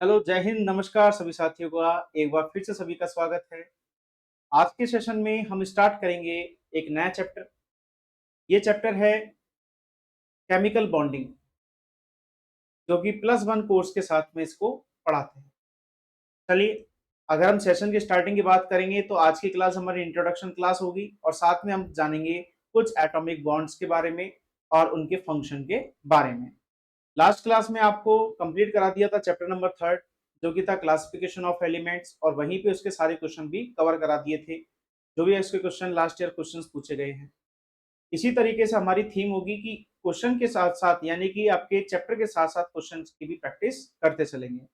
Hello, जय हिंद, नमस्कार सभी साथियों का एक बार फिर से सभी का स्वागत है। आज के सेशन में हम स्टार्ट करेंगे एक नया चैप्टर। ये चैप्टर है केमिकल बॉन्डिंग, जो कि +1 कोर्स के साथ में इसको पढ़ाते हैं। चलिए, अगर हम सेशन की स्टार्टिंग की बात करेंगे तो आज की क्लास हमारी इंट्रोडक्शन क्लास होगी और साथ में हम जानेंगे कुछ एटॉमिक बॉन्ड्स के बारे में और उनके फंक्शन के बारे में। लास्ट क्लास में आपको कंप्लीट करा दिया था चैप्टर नंबर 3, जो कि था क्लासिफिकेशन ऑफ एलिमेंट्स, और वहीं पे उसके सारे क्वेश्चन भी कवर करा दिए थे, जो भी इसके क्वेश्चन लास्ट ईयर क्वेश्चंस पूछे गए हैं। इसी तरीके से हमारी थीम होगी कि क्वेश्चन के साथ साथ, यानी कि आपके चैप्टर के साथ साथ क्वेश्चन की भी प्रैक्टिस करते चलेंगे।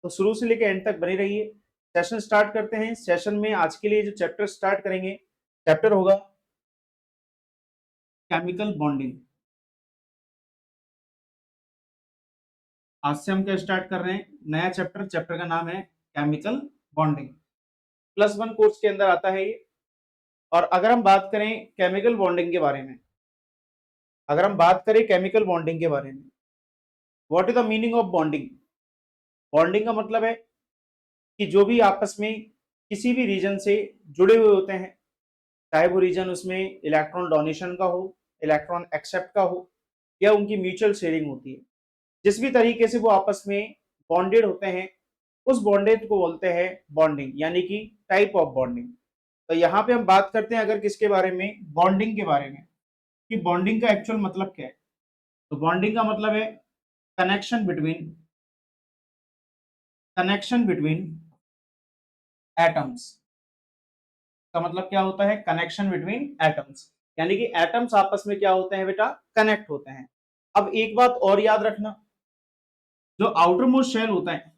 तो शुरू से लेकर एंड तक बने रहिए। सेशन स्टार्ट करते हैं। सेशन में आज के लिए जो चैप्टर स्टार्ट करेंगे, चैप्टर होगा केमिकल बॉन्डिंग। आज से हम क्या स्टार्ट कर रहे हैं, नया चैप्टर। चैप्टर का नाम है केमिकल बॉन्डिंग। +1 कोर्स के अंदर आता है ये। और अगर हम बात करें केमिकल बॉन्डिंग के बारे में, अगर हम बात करें केमिकल बॉन्डिंग के बारे में, what is the meaning of bonding. Bonding का मतलब है कि जो भी आपस में किसी भी रीजन से जुड़े हुए होते हैं, चाहे वो रीजन उसमें इलेक्ट्रॉन डोनेशन का हो, इलेक्ट्रॉन एक्सेप्ट का हो, या उनकी म्यूचुअल शेयरिंग होती है, जिस भी तरीके से वो आपस में बॉन्डेड होते हैं, उस बॉन्डेड को बोलते हैं बॉन्डिंग, यानी कि टाइप ऑफ बॉन्डिंग। तो यहाँ पे हम बात करते हैं अगर किसके बारे में, बॉन्डिंग के बारे में, कि बॉन्डिंग का एक्चुअल मतलब क्या है। तो बॉन्डिंग का मतलब है कनेक्शन बिटवीन एटम्स। का मतलब क्या होता है, कनेक्शन बिटवीन एटम्स, यानी कि एटम्स आपस में क्या होते हैं बेटा, कनेक्ट होते हैं। अब एक बात और याद रखना, जो आउटर मोस्ट शेल होता है,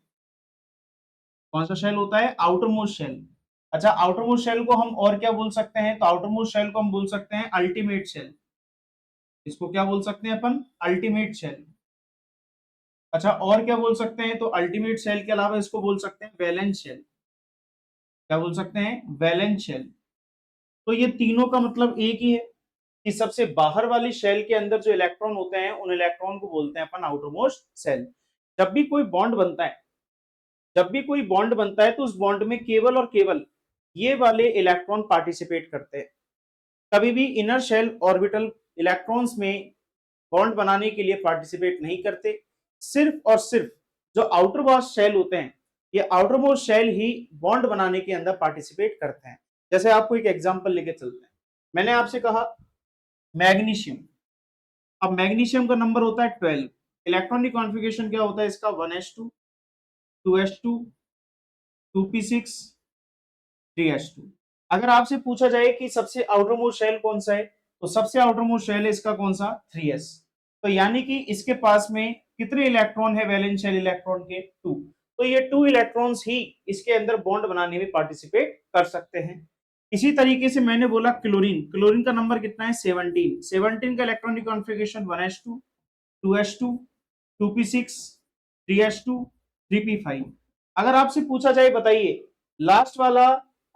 कौन सा शेल होता है, आउटर मोस्ट शेल। अच्छा, आउटर मोस्ट शेल को हम और क्या बोल सकते हैं, तो आउटर मोस्ट शेल को हम बोल सकते हैं अल्टीमेट शेल। इसको क्या बोल सकते हैं अपन, अल्टीमेट शेल। अच्छा, और क्या बोल सकते हैं, तो अल्टीमेट शेल के अलावा इसको बोल सकते हैं वैलेंस शेल। क्या बोल सकते हैं, वैलेंस शेल। तो ये तीनों का मतलब एक ही है कि सबसे बाहर वाली शेल के अंदर जो इलेक्ट्रॉन होते हैं, उन इलेक्ट्रॉन को बोलते हैं अपन आउटर मोस्ट शेल। जब भी कोई बॉन्ड बनता है, जब भी कोई बॉन्ड बनता है, तो उस बॉन्ड में केवल और केवल ये वाले इलेक्ट्रॉन पार्टिसिपेट करते हैं। कभी भी इनर शेल ऑर्बिटल इलेक्ट्रॉन्स में बॉन्ड बनाने के लिए पार्टिसिपेट नहीं करते। सिर्फ और सिर्फ जो आउटर मोस्ट शेल होते हैं, ये आउटर मोस्ट शेल ही बॉन्ड बनाने के अंदर पार्टिसिपेट करते हैं। जैसे आपको एक एग्जांपल लेके चलते हैं। मैंने आपसे कहा मैग्नीशियम। अब मैग्नीशियम का नंबर होता है 12। इलेक्ट्रॉनिक कॉन्फ़िगरेशन क्या होता है इसका, 1s2, 2s2, 2p6, 3s2। अगर आपसे पूछा जाए कि सबसे आउटर मोस्ट शेल कौन सा है, तो सबसे आउटर मोस्ट शेल है इसका कौन सा, 3s। तो यानी कि इसके पास में कितने इलेक्ट्रॉन है, वैलेंस शेल इलेक्ट्रॉन के 2। तो ये 2 इलेक्ट्रॉन्स ही इसके अंदर बॉन्ड बनाने में पार्टिसिपेट कर सकते हैं। इसी तरीके से मैंने बोला क्लोरीन। क्लोरीन का नंबर कितना है, 17। 17 का electronic configuration 1s2, 2s2, 2p6, 3s2, 3p5। अगर आपसे पूछा जाए बताइए लास्ट वाला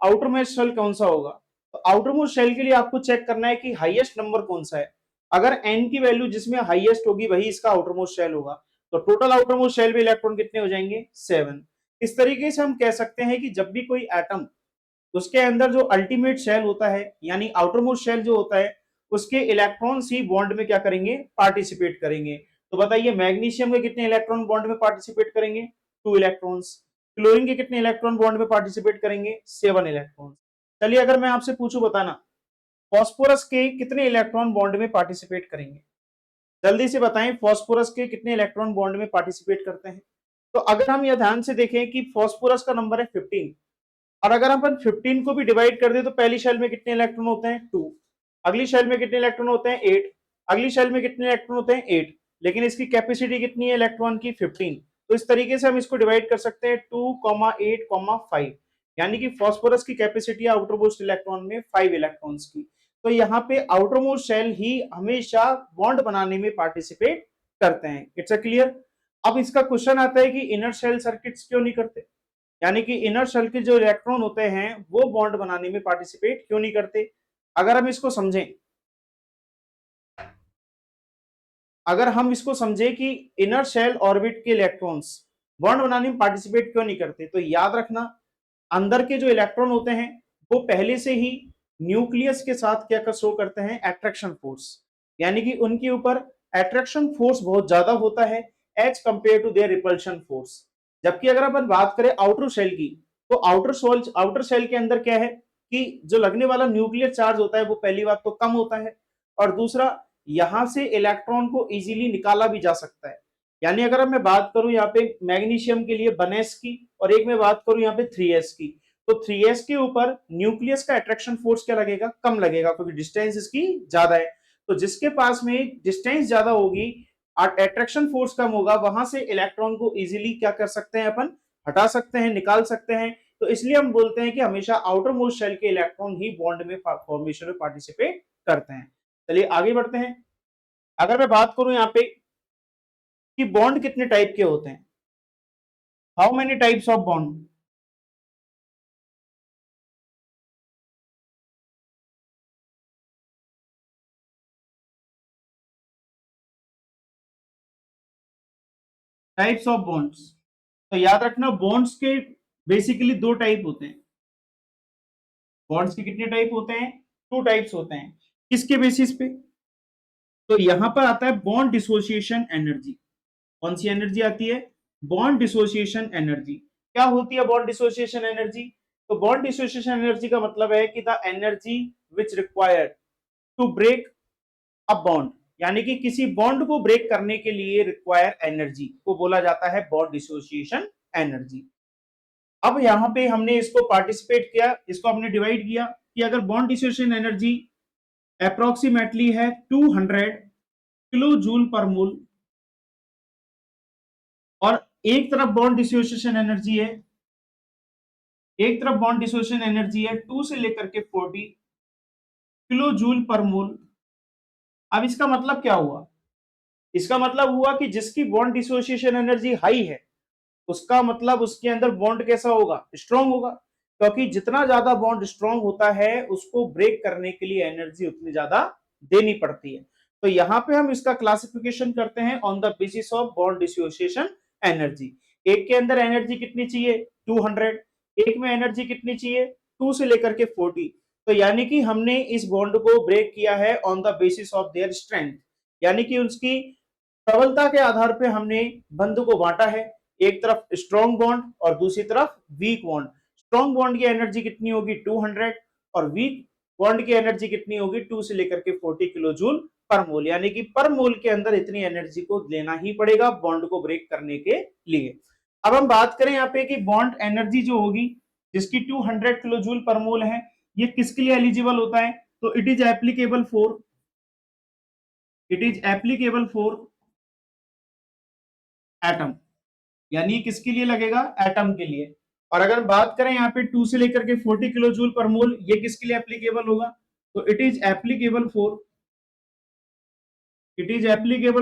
आउटर मोस्ट शेल कौन सा होगा, तो आउटर मोस्ट शेल के लिए आपको चेक करना है कि हाईएस्ट नंबर कौन सा है। अगर n की वैल्यू जिसमें हाईएस्ट होगी वही इसका आउटर मोस्ट शेल होगा। तो टोटल आउटर मोस्ट शेल में इलेक्ट्रॉन कितने हो जाएंगे, 7। इस तरीके से हम कह सकते हैं कि जब भी कोई एटम, उसके अंदर जो अल्टीमेट शेल होता है, यानी आउटर मोस्ट शेल जो होता है, उसके इलेक्ट्रॉन्स ही बॉन्ड में क्या करेंगे, पार्टिसिपेट करेंगे। तो बताइए मैग्नीशियम के कितने इलेक्ट्रॉन बॉन्ड में पार्टिसिपेट करेंगे, 2 इलेक्ट्रॉन्स। क्लोरीन के कितने इलेक्ट्रॉन बॉन्ड में पार्टिसिपेट करेंगे, 7 इलेक्ट्रॉन। चलिए अगर मैं आपसे पूछूं, बताना फास्फोरस के कितने इलेक्ट्रॉन बॉन्ड में पार्टिसिपेट करेंगे, जल्दी से बताएं फास्फोरस के कितने इलेक्ट्रॉन बॉन्ड में पार्टिसिपेट करते हैं। तो अगर हम यह ध्यान से देखें कि फास्फोरस का नंबर है 15, और अगर अपन 15 को भी डिवाइड कर दे तो पहली शेल में कितने इलेक्ट्रॉन होते हैं, 2। अगली शेल में कितने इलेक्ट्रॉन होते हैं, 8। अगली शेल में कितने इलेक्ट्रॉन होते हैं, 8। लेकिन इसकी कैपेसिटी कितनी है इलेक्ट्रॉन की, 15। तो इस तरीके से हम इसको डिवाइड कर सकते हैं 2, 8, 5। यानी कि फास्फोरस की कैपेसिटी आउटर मोस्ट इलेक्ट्रॉन में 5 इलेक्ट्रॉन्स की। तो यहाँ पे आउटर मोस्ट शेल ही हमेशा बॉन्ड बनाने में पार्टिसिपेट करते हैं। It's a clear. अब इसका क्वेश्चन आता है कि इनर शेल सर्किट्स क्यों नहीं करते, यानी कि इनर शेल के जो इलेक्ट्रॉन होते हैं वो बॉन्ड बनाने में पार्टिसिपेट क्यों नहीं करते। अगर हम इसको समझें, अगर हम इसको समझें कि इनर शेल ऑर्बिट के इलेक्ट्रॉन्स बॉन्ड बनाने में पार्टिसिपेट क्यों नहीं करते? तो याद रखना, अंदर के जो इलेक्ट्रॉन होते हैं वो पहले से ही न्यूक्लियस के साथ क्या शो करते हैं? अट्रैक्शन फोर्स, यानी कि उनके ऊपर अट्रैक्शन फोर्स बहुत ज्यादा होता है as compare to their repulsion force. जबकि अगर अपन बात करें आउटर सेल की, तो आउटर सेल के अंदर क्या है कि जो लगने वाला न्यूक्लियर चार्ज होता है वो पहली बात तो कम होता है, और दूसरा यहां से इलेक्ट्रॉन को इजीली निकाला भी जा सकता है। यानी अगर मैं बात करूं यहाँ पे मैग्नीशियम के लिए 1s की, और एक मैं बात करूं यहाँ पे 3s की, तो 3s के ऊपर न्यूक्लियस का अट्रैक्शन फोर्स क्या लगेगा? कम लगेगा, क्योंकि डिस्टेंस इसकी ज्यादा है। तो जिसके पास में डिस्टेंस ज्यादा होगी, अट्रैक्शन फोर्स कम होगा, वहां से इलेक्ट्रॉन को इजीली क्या कर सकते हैं? अपन हटा सकते हैं, निकाल सकते हैं। तो इसलिए हम बोलते हैं कि हमेशा आउटर मोस्ट शेल के इलेक्ट्रॉन ही बॉन्ड में फॉर्मेशन में पार्टिसिपेट करते हैं। चलिए आगे बढ़ते हैं। अगर मैं बात करूं यहाँ पे कि बॉन्ड कितने टाइप के होते हैं, how many types of bond? Types of bonds, तो याद रखना बॉन्ड्स के बेसिकली दो टाइप होते हैं। बॉन्ड्स के कितने टाइप होते हैं? टू टाइप्स होते हैं। किसके बेसिस पे? तो यहां पर आता है बॉन्ड डिसोसिएशन एनर्जी। कौन सी एनर्जी आती है? Bond dissociation energy. क्या होती है बॉन्ड डिसोसिएशन एनर्जी? तो बॉन्ड डिसोसिएशन एनर्जी का मतलब है कि the energy which required to break a bond, यानी कि किसी बॉन्ड को ब्रेक करने के लिए रिक्वायर एनर्जी को बोला जाता है बॉन्ड डिसोसिएशन एनर्जी। अब यहां पे हमने इसको पार्टिसिपेट किया, इसको हमने डिवाइड किया कि अगर बॉन्ड डिसोसिएशन एनर्जी अप्रोक्सीमेटली है 200 किलो जूल पर मोल, और एक तरफ बॉन्ड डिसोसिएशन एनर्जी है, एक तरफ बॉन्ड डिसोसिएशन एनर्जी है 2 से लेकर के 40 किलो जूल पर मोल। अब इसका मतलब क्या हुआ? इसका मतलब हुआ कि जिसकी बॉन्ड डिसोसिएशन एनर्जी हाई है, उसका मतलब उसके अंदर बॉन्ड कैसा होगा? स्ट्रांग होगा, क्योंकि जितना ज्यादा बॉन्ड स्ट्रांग होता है उसको ब्रेक करने के लिए एनर्जी उतनी ज्यादा देनी पड़ती है। तो यहां पे हम इसका क्लासिफिकेशन करते हैं on the basis of bond dissociation energy. एक के अंदर एनर्जी कितनी चाहिए? 200। एक में एनर्जी कितनी चाहिए? 2 से लेकर के 40। तो यानी कि हमने इस बॉन्ड को ब्रेक किया है on the basis of their strength, यानी कि उसकी प्रबलता के आधार पे हमने बंध को बांटा है। एक तरफ स्ट्रॉन्ग बॉन्ड और दूसरी तरफ वीक बॉन्ड। स्ट्रॉन्ग बॉन्ड की एनर्जी कितनी होगी? 200, और वीक बॉन्ड की एनर्जी कितनी होगी? 2 से लेकर के 40 किलो जूल पर मोल, यानी कि पर मोल के अंदर इतनी एनर्जी को लेना ही पड़ेगा बॉन्ड को ब्रेक करने के लिए। अब हम बात करें यहाँ पे कि बॉन्ड एनर्जी जो होगी जिसकी 200 किलो जूल पर मोल है, ये किसके लिए एलिजिबल होता है? तो it is applicable for atom, यानी किसके लिए लगेगा? एटम के लिए। और अगर बात करें यहाँ पे 2 से लेकर के 40 किलो जूल पर मोल, ये किसके लिए एप्लीकेबल होगा? तो it is applicable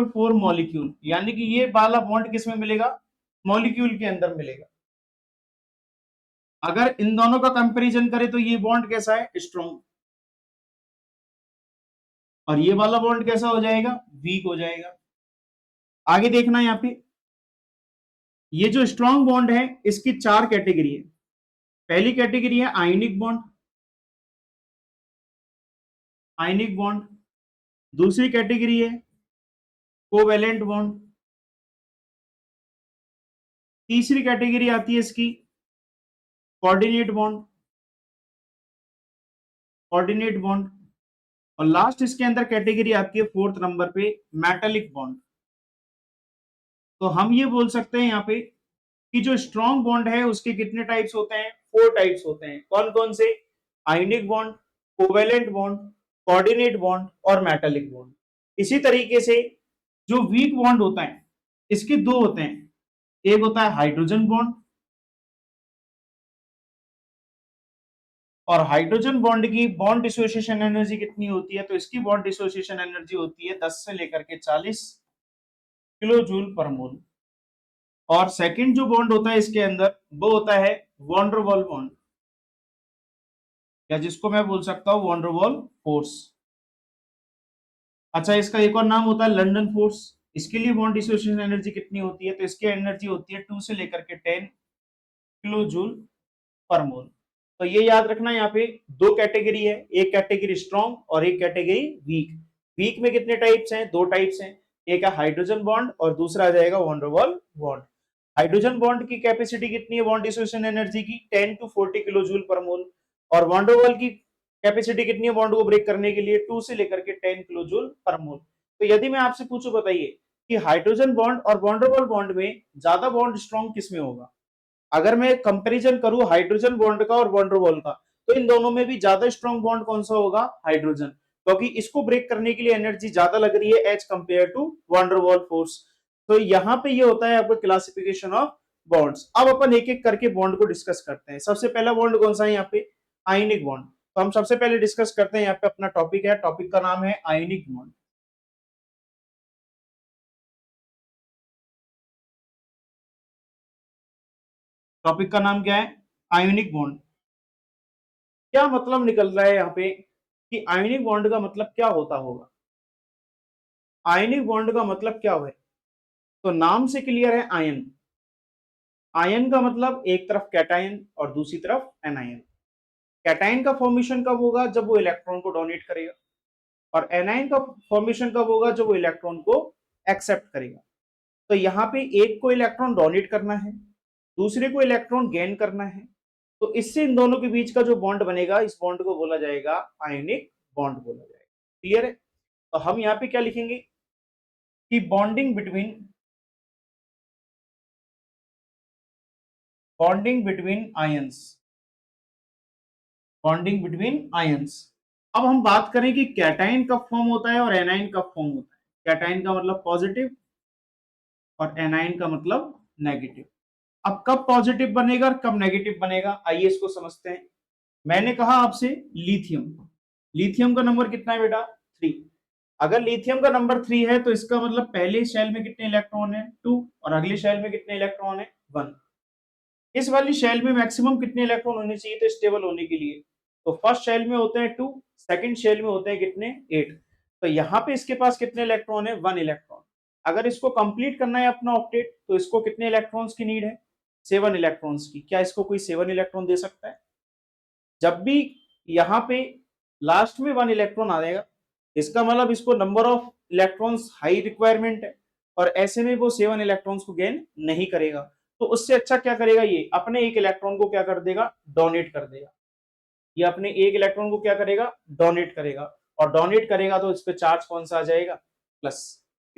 for molecule, यानी कि ये वाला बॉन्ड किस में मिलेगा? मॉलिक्यूल के अंदर मिलेगा। अगर इन दोनों का कंपैरिजन करें तो ये बॉन्ड कैसा है? स्ट्रॉन्ग। और ये वाला बॉन्ड कैसा हो जाएगा? वीक हो जाएगा। आगे देखना यहाँ पे, ये जो स्ट्रॉन्ग बॉन्ड है इसकी चार कैटेगरी है। पहली कैटेगरी है आयनिक बॉन्ड, आयनिक बॉन्ड। दूसरी कैटेगरी है कोवेलेंट बॉन्ड। तीसरी कैटेगरी आती है इसकी कोऑर्डिनेट बॉन्ड, कोऑर्डिनेट बॉन्ड। और लास्ट इसके अंदर कैटेगरी आती है फोर्थ नंबर पे मेटालिक बॉन्ड। तो हम ये बोल सकते हैं यहाँ पे कि जो स्ट्रॉन्ग बॉन्ड है उसके कितने टाइप्स होते हैं? 4 टाइप्स होते हैं। कौन कौन से? Ionic bond, covalent bond, coordinate bond और मेटालिक बॉन्ड। इसी तरीके से जो वीक बॉन्ड होता है इसके दो होते हैं, एक होता है हाइड्रोजन बॉन्ड, और हाइड्रोजन बॉन्ड की बॉन्ड डिसोसिएशन एनर्जी कितनी होती है? तो इसकी बॉन्ड डिसोसिएशन एनर्जी होती है 10 से लेकर के 40 किलो जूल पर मोल। और सेकंड जो बॉन्ड होता है इसके अंदर वो होता है वॉन्डरवॉल बॉन्ड, या जिसको मैं बोल सकता हूं वॉन्डरवॉल फोर्स। अच्छा, इसका एक और नाम होता है लंदन फोर्स। इसके लिए बॉन्ड डिसोसिएशन एनर्जी कितनी होती है, तो इसकी एनर्जी होती है 2 से लेकर के 10 किलो जूल पर मोल। तो ये याद रखना, यहाँ पे दो कैटेगरी है, एक कैटेगरी स्ट्रॉन्ग और एक कैटेगरी वीक। वीक में कितने टाइप्स हैं, दो टाइप्स हैं, एक है हाइड्रोजन बॉन्ड और दूसरा आ जाएगा वॉन्डरवॉल बॉन्ड। हाइड्रोजन बॉन्ड की कैपेसिटी कितनी है बॉन्ड डिसोसिएशन एनर्जी की, 10 to 40 किलो जूल पर मोल, और वॉन्डरवॉल की कैपेसिटी कितनी है बॉन्ड को ब्रेक करने के लिए, 2 से लेकर के 10 किलो जूल पर मोल। तो यदि मैं आपसे पूछूं, बताइए कि हाइड्रोजन बॉन्ड और वॉन्डरवॉल बॉन्ड में ज्यादा बॉन्ड स्ट्रॉन्ग किसमें होगा। अगर मैं कंपैरिजन करूं हाइड्रोजन बॉन्ड का और वॉन्डरवॉल का, तो इन दोनों में भी ज्यादा स्ट्रॉन्ग बॉन्ड कौन सा होगा, हाइड्रोजन, क्योंकि इसको ब्रेक करने के लिए एनर्जी ज्यादा लग रही है as compare to van der Waals force. तो यहाँ पे ये होता है आपका क्लासिफिकेशन ऑफ बॉन्ड्स। अब अपन एक एक करके बॉन्ड को डिस्कस करते हैं। सबसे पहला बॉन्ड कौन सा है यहाँ पे, आयनिक बॉन्ड। तो हम सबसे पहले डिस्कस करते हैं, यहाँ पे अपना टॉपिक है, टॉपिक का नाम है आयनिक बॉन्ड। टॉपिक का नाम क्या है, आयनिक बॉन्ड। क्या मतलब निकल रहा है यहाँ पे कि आयनिक बॉन्ड का मतलब क्या होता होगा। आयनिक बॉन्ड का मतलब क्या है, तो नाम से क्लियर है, आयन। आयन का मतलब एक तरफ कैटायन और दूसरी तरफ एनायन। कैटायन का फॉर्मेशन कब होगा, जब वो इलेक्ट्रॉन को डोनेट करेगा, और एनायन का फॉर्मेशन कब होगा, जब वो इलेक्ट्रॉन को एक्सेप्ट करेगा। तो यहाँ पे एक को इलेक्ट्रॉन डोनेट करना है, दूसरे को इलेक्ट्रॉन गेन करना है, तो इससे इन दोनों के बीच का जो बॉन्ड बनेगा, इस बॉन्ड को बोला जाएगा आयनिक बॉन्ड बोला जाएगा। क्लियर है। तो हम यहाँ पे क्या लिखेंगे कि bonding between ions, bonding between ions. अब हम बात करें कि कैटायन कब फॉर्म होता है और एनायन कब फॉर्म होता है। कैटायन का मतलब पॉजिटिव और एनायन का मतलब नेगेटिव। अब कब पॉजिटिव बनेगा और कब नेगेटिव बनेगा, आइए इसको समझते हैं। मैंने कहा आपसे लिथियम, लिथियम का नंबर कितना है बेटा, 3। अगर लिथियम का नंबर 3 है, तो इसका मतलब पहले शेल में कितने इलेक्ट्रॉन है, 2, और अगले शेल में कितने इलेक्ट्रॉन है, 1। इस वाली शेल में मैक्सिमम कितने इलेक्ट्रॉन होने चाहिए थे स्टेबल होने के लिए, तो फर्स्ट शेल में होते हैं 2, सेकंड शेल में होते हैं कितने, 8। तो यहाँ पे इसके पास कितने इलेक्ट्रॉन है, 1 इलेक्ट्रॉन। अगर इसको कंप्लीट करना है अपना ऑक्टेट, तो इसको कितने इलेक्ट्रॉन्स की नीड है, 7 इलेक्ट्रॉन्स की। क्या इसको कोई 7 इलेक्ट्रॉन दे सकता है। जब भी यहाँ पे लास्ट में 1 इलेक्ट्रॉन आ जाएगा, इसका मतलब इसको number of electrons high requirement है, और ऐसे में वो 7 इलेक्ट्रॉन्स को गेन नहीं करेगा। तो उससे अच्छा क्या करेगा, ये अपने एक इलेक्ट्रॉन को क्या कर देगा, डोनेट कर देगा। ये अपने एक इलेक्ट्रॉन को क्या करेगा, डोनेट करेगा, और डोनेट करेगा तो इस पे चार्ज कौन सा आ जाएगा, प्लस।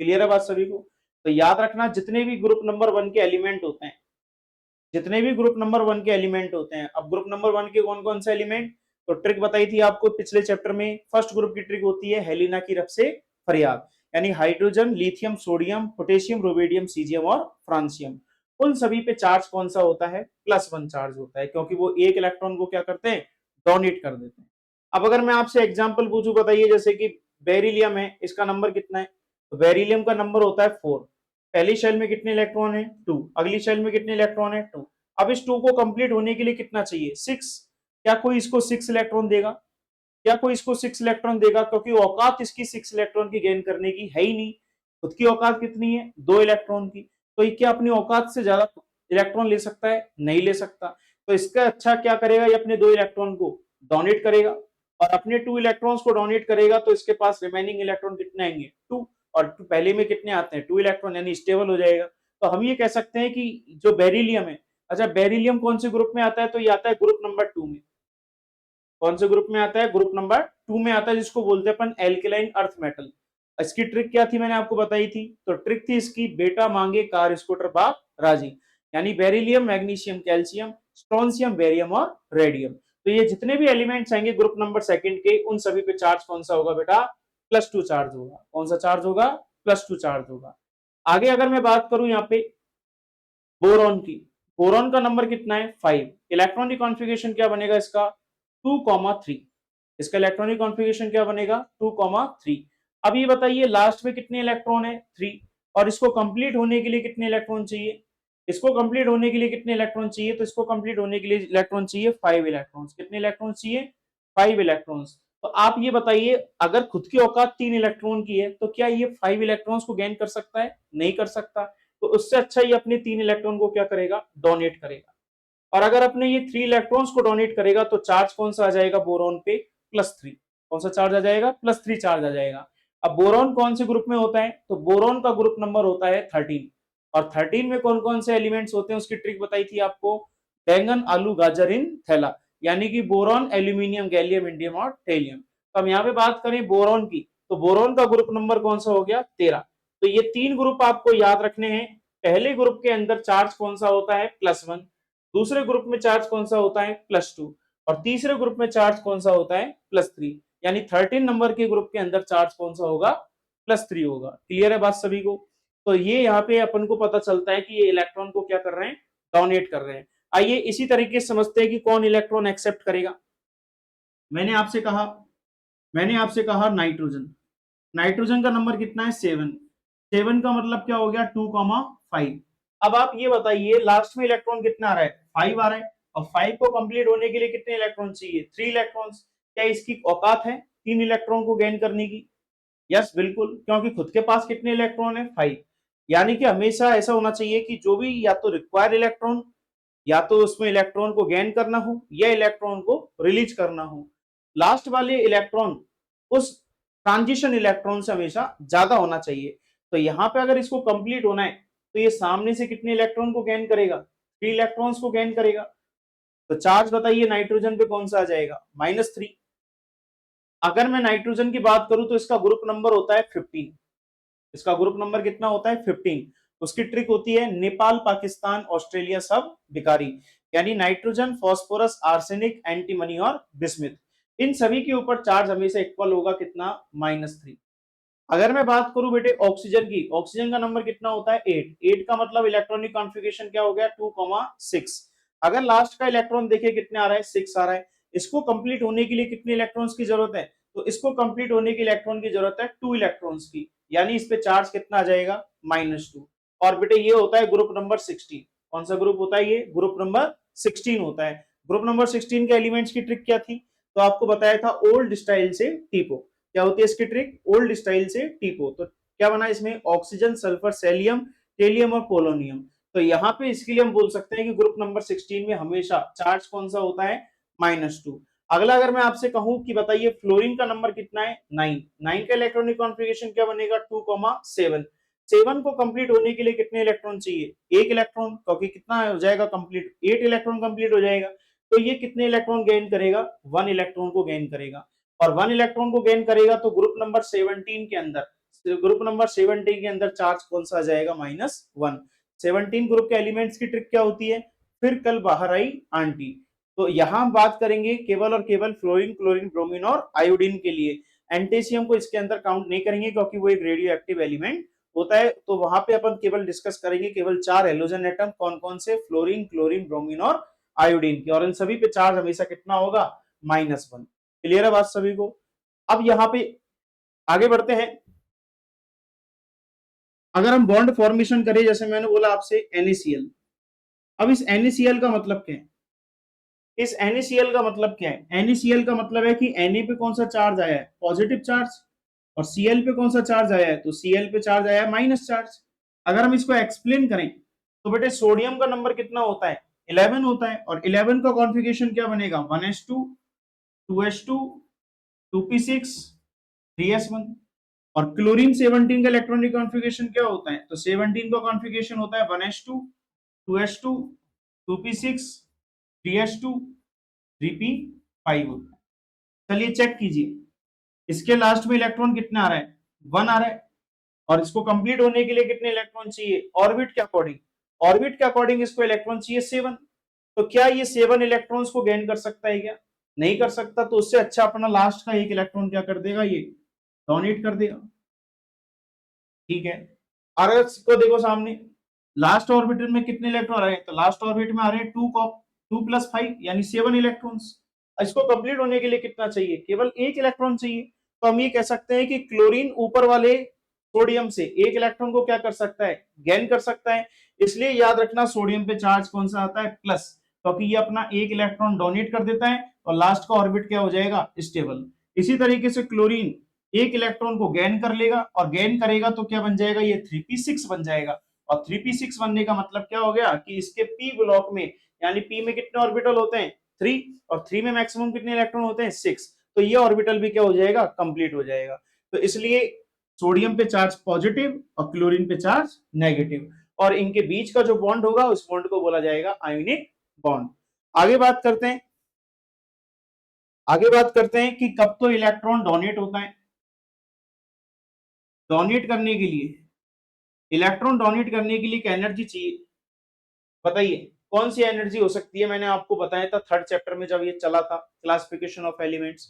क्लियर है बात सभी को। तो याद रखना, जितने भी ग्रुप नंबर 1 के एलिमेंट होते हैं, जितने भी ग्रुप नंबर 1 के एलिमेंट होते हैं, अब ग्रुप नंबर 1 के कौन कौन से एलिमेंट, तो ट्रिक बताई थी आपको पिछले चैप्टर में। फर्स्ट ग्रुप की ट्रिक होती है हेलिना की रफ से फरियाद, यानी hydrogen, lithium, sodium, potassium, rubidium, caesium और फ्रांसियम, उन सभी पे चार्ज कौन सा होता है, +1 चार्ज होता है, क्योंकि वो एक इलेक्ट्रॉन को क्या करते हैं, डोनेट कर देते हैं। अब अगर मैं आपसे एग्जाम्पल पूछूं, बताइए जैसे कि बेरिलियम है, इसका नंबर कितना है, तो बेरिलियम का नंबर होता है 4। पहली शेल में कितने इलेक्ट्रॉन है, 2, अगली शेल में कितने इलेक्ट्रॉन है, 2। अब इस 2 को कंप्लीट होने के लिए कितना चाहिए, 6। क्या कोई इसको 6 इलेक्ट्रॉन देगा, क्या कोई इसको 6 इलेक्ट्रॉन देगा, क्योंकि औकात इसकी 6 इलेक्ट्रॉन की गेन करने की है ही नहीं। खुद की औकात कितनी है, 2 इलेक्ट्रॉन की। तो ये क्या अपनी औकात से ज्यादा इलेक्ट्रॉन ले सकता है, नहीं ले सकता। तो इसका अच्छा क्या करेगा, ये अपने 2 इलेक्ट्रॉन को डोनेट करेगा, और अपने 2 इलेक्ट्रॉन्स को डोनेट करेगा, तो इसके पास रिमेनिंग इलेक्ट्रॉन कितने आएंगे, 2। और पहले में कितने आते हैं, 2 इलेक्ट्रॉन, यानी स्टेबल हो जाएगा। तो हम ये कह सकते हैं कि जो बेरिलियम है, अच्छा बेरिलियम कौन से ग्रुप में आता है, तो ये आता है ग्रुप नंबर 2 में। कौन से ग्रुप में आता है, ग्रुप नंबर 2 में आता है, जिसको बोलते हैं अपन एल्केलाइन अर्थ मेटल। इसकी ट्रिक क्या थी, मैंने आपको बताई थी। तो ट्रिक थी इसकी, बेटा मांगे कार स्कूटर बाप राजी, यानी beryllium, magnesium, calcium, strontium, barium और रेडियम। तो ये जितने भी एलिमेंट्स आएंगे ग्रुप नंबर 2 के, उन सभी पे चार्ज कौन सा होगा बेटा, +2 चार्ज होगा। कौन सा चार्ज होगा, +2 चार्ज होगा। आगे अगर मैं बात करूं यहाँ पे बोरॉन की, बोरॉन का नंबर कितना है, 5। इलेक्ट्रॉनिक कॉन्फ़िगरेशन क्या बनेगा इसका, 2,3। इसका इलेक्ट्रॉनिक कॉन्फ़िगरेशन क्या बनेगा, 2,3। अब ये बताइए लास्ट में कितने इलेक्ट्रॉन है, 3, और इसको कंप्लीट होने के लिए कितने इलेक्ट्रॉन चाहिए, इसको कंप्लीट होने के लिए कितने इलेक्ट्रॉन चाहिए, तो इसको कंप्लीट होने के लिए इलेक्ट्रॉन चाहिए 5 इलेक्ट्रॉन्स। कितने इलेक्ट्रॉन्स चाहिए, 5 इलेक्ट्रॉन्स। तो आप ये बताइए, अगर खुद की औकात 3 इलेक्ट्रॉन की है तो क्या ये 5 इलेक्ट्रॉन्स को गेन कर सकता है? नहीं कर सकता। तो उससे अच्छा ये अपने 3 इलेक्ट्रॉन को क्या करेगा? डोनेट करेगा। और अगर अपने ये 3 इलेक्ट्रॉन्स को डोनेट करेगा तो चार्ज कौन सा आ जाएगा बोरॉन पे? +3। कौन सा चार्ज आ जाएगा? +3 चार्ज आ जाएगा। अब बोरॉन कौन से ग्रुप में होता है? तो बोरॉन का ग्रुप नंबर होता है 13। और 13 में कौन कौन से एलिमेंट्स होते हैं उसकी ट्रिक बताई थी आपको। बैंगन आलू गाजर इन थैला, यानी कि बोरॉन एल्यूमिनियम गैलियम इंडियम और टेलियम। तो हम यहाँ पे बात करें बोरॉन की, तो बोरॉन का ग्रुप नंबर कौन सा हो गया? 13। तो ये 3 ग्रुप आपको याद रखने हैं। पहले ग्रुप के अंदर चार्ज कौन सा होता है? +1। दूसरे ग्रुप में चार्ज कौन सा होता है? +2। और तीसरे ग्रुप में चार्ज कौन सा होता है? +3। यानी 13 नंबर के ग्रुप के अंदर चार्ज कौन सा होगा? +3 होगा। क्लियर है बात सभी को? तो ये यहाँ पे अपन को पता चलता है कि ये इलेक्ट्रॉन को क्या कर रहे हैं? डोनेट कर रहे हैं। आइए इसी तरीके से समझते हैं कि कौन इलेक्ट्रॉन एक्सेप्ट करेगा। मैंने आपसे कहा मैंने आपसे कहा नाइट्रोजन। नाइट्रोजन का नंबर कितना है? 7। 7 का मतलब क्या हो गया? 2,5। अब आप ये बताइए लास्ट में इलेक्ट्रॉन कितना आ रहा है? 5 आ रहा है। और 5 को कंप्लीट होने के लिए कितने इलेक्ट्रॉन चाहिए? 3 इलेक्ट्रॉन्स। क्या इसकी औकात है 3 इलेक्ट्रॉन को गेन करने की? यस बिल्कुल, क्योंकि खुद के पास कितने इलेक्ट्रॉन है? 5। यानी कि हमेशा ऐसा होना चाहिए कि जो भी या तो रिक्वायर इलेक्ट्रॉन, या तो उसमें इलेक्ट्रॉन को गेन करना हो या इलेक्ट्रॉन को रिलीज करना हो, लास्ट वाले इलेक्ट्रॉन उस ट्रांजिशन इलेक्ट्रॉन से हमेशा ज्यादा होना चाहिए। तो यहाँ पे अगर इसको कंप्लीट होना है तो ये सामने से कितने इलेक्ट्रॉन को गेन करेगा? 3 इलेक्ट्रॉन्स को गेन करेगा। तो चार्ज बताइए नाइट्रोजन पे कौन सा आ जाएगा? -3। अगर मैं नाइट्रोजन की बात करूं तो इसका ग्रुप नंबर होता है 15। इसका ग्रुप नंबर कितना होता है? 15। उसकी ट्रिक होती है नेपाल पाकिस्तान ऑस्ट्रेलिया सब बिकारी, यानी नाइट्रोजन फॉस्फोरस आर्सेनिक एंटीमनी और बिस्मिथ, इन सभी के ऊपर चार्ज हमेशा इक्वल होगा कितना? -3। अगर मैं बात करूं बेटे ऑक्सीजन की, ऑक्सीजन का नंबर कितना होता है? 8। 8 का मतलब इलेक्ट्रॉनिक कॉन्फ़िगरेशन क्या हो गया? 2,6। अगर लास्ट का इलेक्ट्रॉन देखिए कितने आ रहा है? 6 आ रहा है। इसको कंप्लीट होने के लिए कितने इलेक्ट्रॉन्स की जरूरत है? तो इसको कंप्लीट होने के इलेक्ट्रॉन की जरूरत है 2 इलेक्ट्रॉन्स की, यानी इस पे चार्ज कितना आ जाएगा? -2। और बेटे ये होता है ग्रुप नंबर 16। कौन सा ग्रुप होता है ये? ग्रुप नंबर 16 होता है। ग्रुप नंबर 16 के एलिमेंट्स की ट्रिक क्या थी? तो आपको बताया था ओल्ड स्टाइल से टीपो। क्या होती है इसकी ट्रिक? ओल्ड स्टाइल से टीपो। तो क्या बना इसमें? ऑक्सीजन सल्फर सेलियम टेलियम और पोलोनियम। तो यहाँ पे इसके लिए हम बोल सकते हैं कि ग्रुप नंबर 16 में हमेशा चार्ज कौन सा होता है? -2। अगला अगर मैं आपसे कहूं कि बताइए फ्लोरीन का नंबर कितना है? 9। 9 का इलेक्ट्रॉनिक कॉन्फ़िगरेशन क्या बनेगा? 2,7। 7 को कंप्लीट होने के लिए कितने इलेक्ट्रॉन चाहिए? 1 इलेक्ट्रॉन, क्योंकि कितना हो जाएगा कंप्लीट? 8 इलेक्ट्रॉन कंप्लीट हो जाएगा। तो ये कितने इलेक्ट्रॉन गेन करेगा? 1 इलेक्ट्रॉन को गेन करेगा। और 1 इलेक्ट्रॉन को गेन करेगा तो ग्रुप नंबर 17 के अंदर चार्ज कौन सा आ जाएगा? -1। 17 ग्रुप के एलिमेंट्स की ट्रिक क्या होती है? फिर कल बाहर आई आंटी। तो यहां हम बात करेंगे केवल और केवल फ्लोरीन क्लोरीन ब्रोमीन और आयोडीन के लिए। एंटेशियम को इसके अंदर काउंट नहीं करेंगे क्योंकि वो एक रेडियो एक्टिव एलिमेंट होता है। तो वहां पे अपन केवल डिस्कस करेंगे केवल 4 हेलोजन एटम, कौन कौन से? फ्लोरीन क्लोरीन ब्रोमीन और आयोडीन की। और इन सभी पे चार्ज हमेशा कितना होगा? -1। क्लियर है बात सभी को? अब यहाँ पे आगे बढ़ते हैं। अगर हम बॉन्ड फॉर्मेशन करें, जैसे मैंने बोला आपसे NaCl। अब इस NaCl का मतलब क्या है? इस NaCl का मतलब क्या है? NaCl का मतलब है कि Na पे कौन सा चार्ज आया है? Positive charge. और Cl पे कौन सा चार्ज आया है? तो Cl पे चार्ज आया है माइनस चार्ज। अगर हम इसको एक्सप्लेन करें तो बेटे सोडियम का नंबर कितना होता है? 11 होता है। और 11 का कॉन्फ़िगरेशन क्या बनेगा? 1s2 2s2 2p6 3s1। और क्लोरीन 17 का इलेक्ट्रॉनिक कॉन्फ़िगरेशन क्या होता है? तो 17 का कॉन्फ़िगरेशन होता है 1s2 2s2 2p6 3s2 3p5 होता है। चलिए चेक कीजिए, इसके लास्ट में इलेक्ट्रॉन कितना आ रहा है? 1 आ रहा है। और इसको कंप्लीट होने के लिए कितने इलेक्ट्रॉन चाहिए? ऑर्बिट के अकॉर्डिंग, ऑर्बिट के अकॉर्डिंग इसको इलेक्ट्रॉन चाहिए 7। तो क्या ये 7 इलेक्ट्रॉन्स को गेन कर सकता है क्या? नहीं कर सकता। तो उससे अच्छा अपना लास्ट का एक इलेक्ट्रॉन क्या कर देगा? ये डोनेट कर देगा। ठीक है। अगर इसको देखो सामने, लास्ट ऑर्बिटल में कितने इलेक्ट्रॉन आ रहे हैं? तो लास्ट ऑर्बिट में आ रहे हैं 2 + 5 यानी 7 इलेक्ट्रॉन्स। इसको कंप्लीट होने के लिए कितना चाहिए? केवल 1 इलेक्ट्रॉन चाहिए। तो हम ये कह सकते हैं कि क्लोरीन ऊपर वाले सोडियम से 1 इलेक्ट्रॉन को क्या कर सकता है? गेन कर सकता है। इसलिए याद रखना सोडियम पे चार्ज कौन सा आता है? प्लस, क्योंकि ये अपना 1 इलेक्ट्रॉन डोनेट कर देता है और लास्ट का ऑर्बिट क्या हो जाएगा? स्टेबल। इसी तरीके से क्लोरीन एक इलेक्ट्रॉन को गेन कर लेगा और गेन करेगा तो क्या बन जाएगा, ये 3p6 बन जाएगा। और 3p6 बनने का मतलब क्या हो गया कि इसके p ब्लॉक में, यानी p में कितने ऑर्बिटल होते हैं 3, और 3 में मैक्सिमम कितने इलेक्ट्रॉन होते हैं 6, तो ये ऑर्बिटल भी क्या हो जाएगा, कंप्लीट हो जाएगा। तो इसलिए सोडियम पे चार्ज पॉजिटिव और क्लोरीन पे चार्ज नेगेटिव, और इनके बीच का जो बॉन्ड होगा उस बॉन्ड को बोला जाएगा आयोनिक बॉन्ड। आगे बात करते हैं, आगे बात करते हैं कि कब तो इलेक्ट्रॉन डोनेट होता है। डोनेट करने के लिए, इलेक्ट्रॉन डोनेट करने के लिए क्या एनर्जी चाहिए, बताइए कौन सी एनर्जी हो सकती है। मैंने आपको बताया था थर्ड चैप्टर में जब ये चला था क्लासिफिकेशन ऑफ एलिमेंट्स,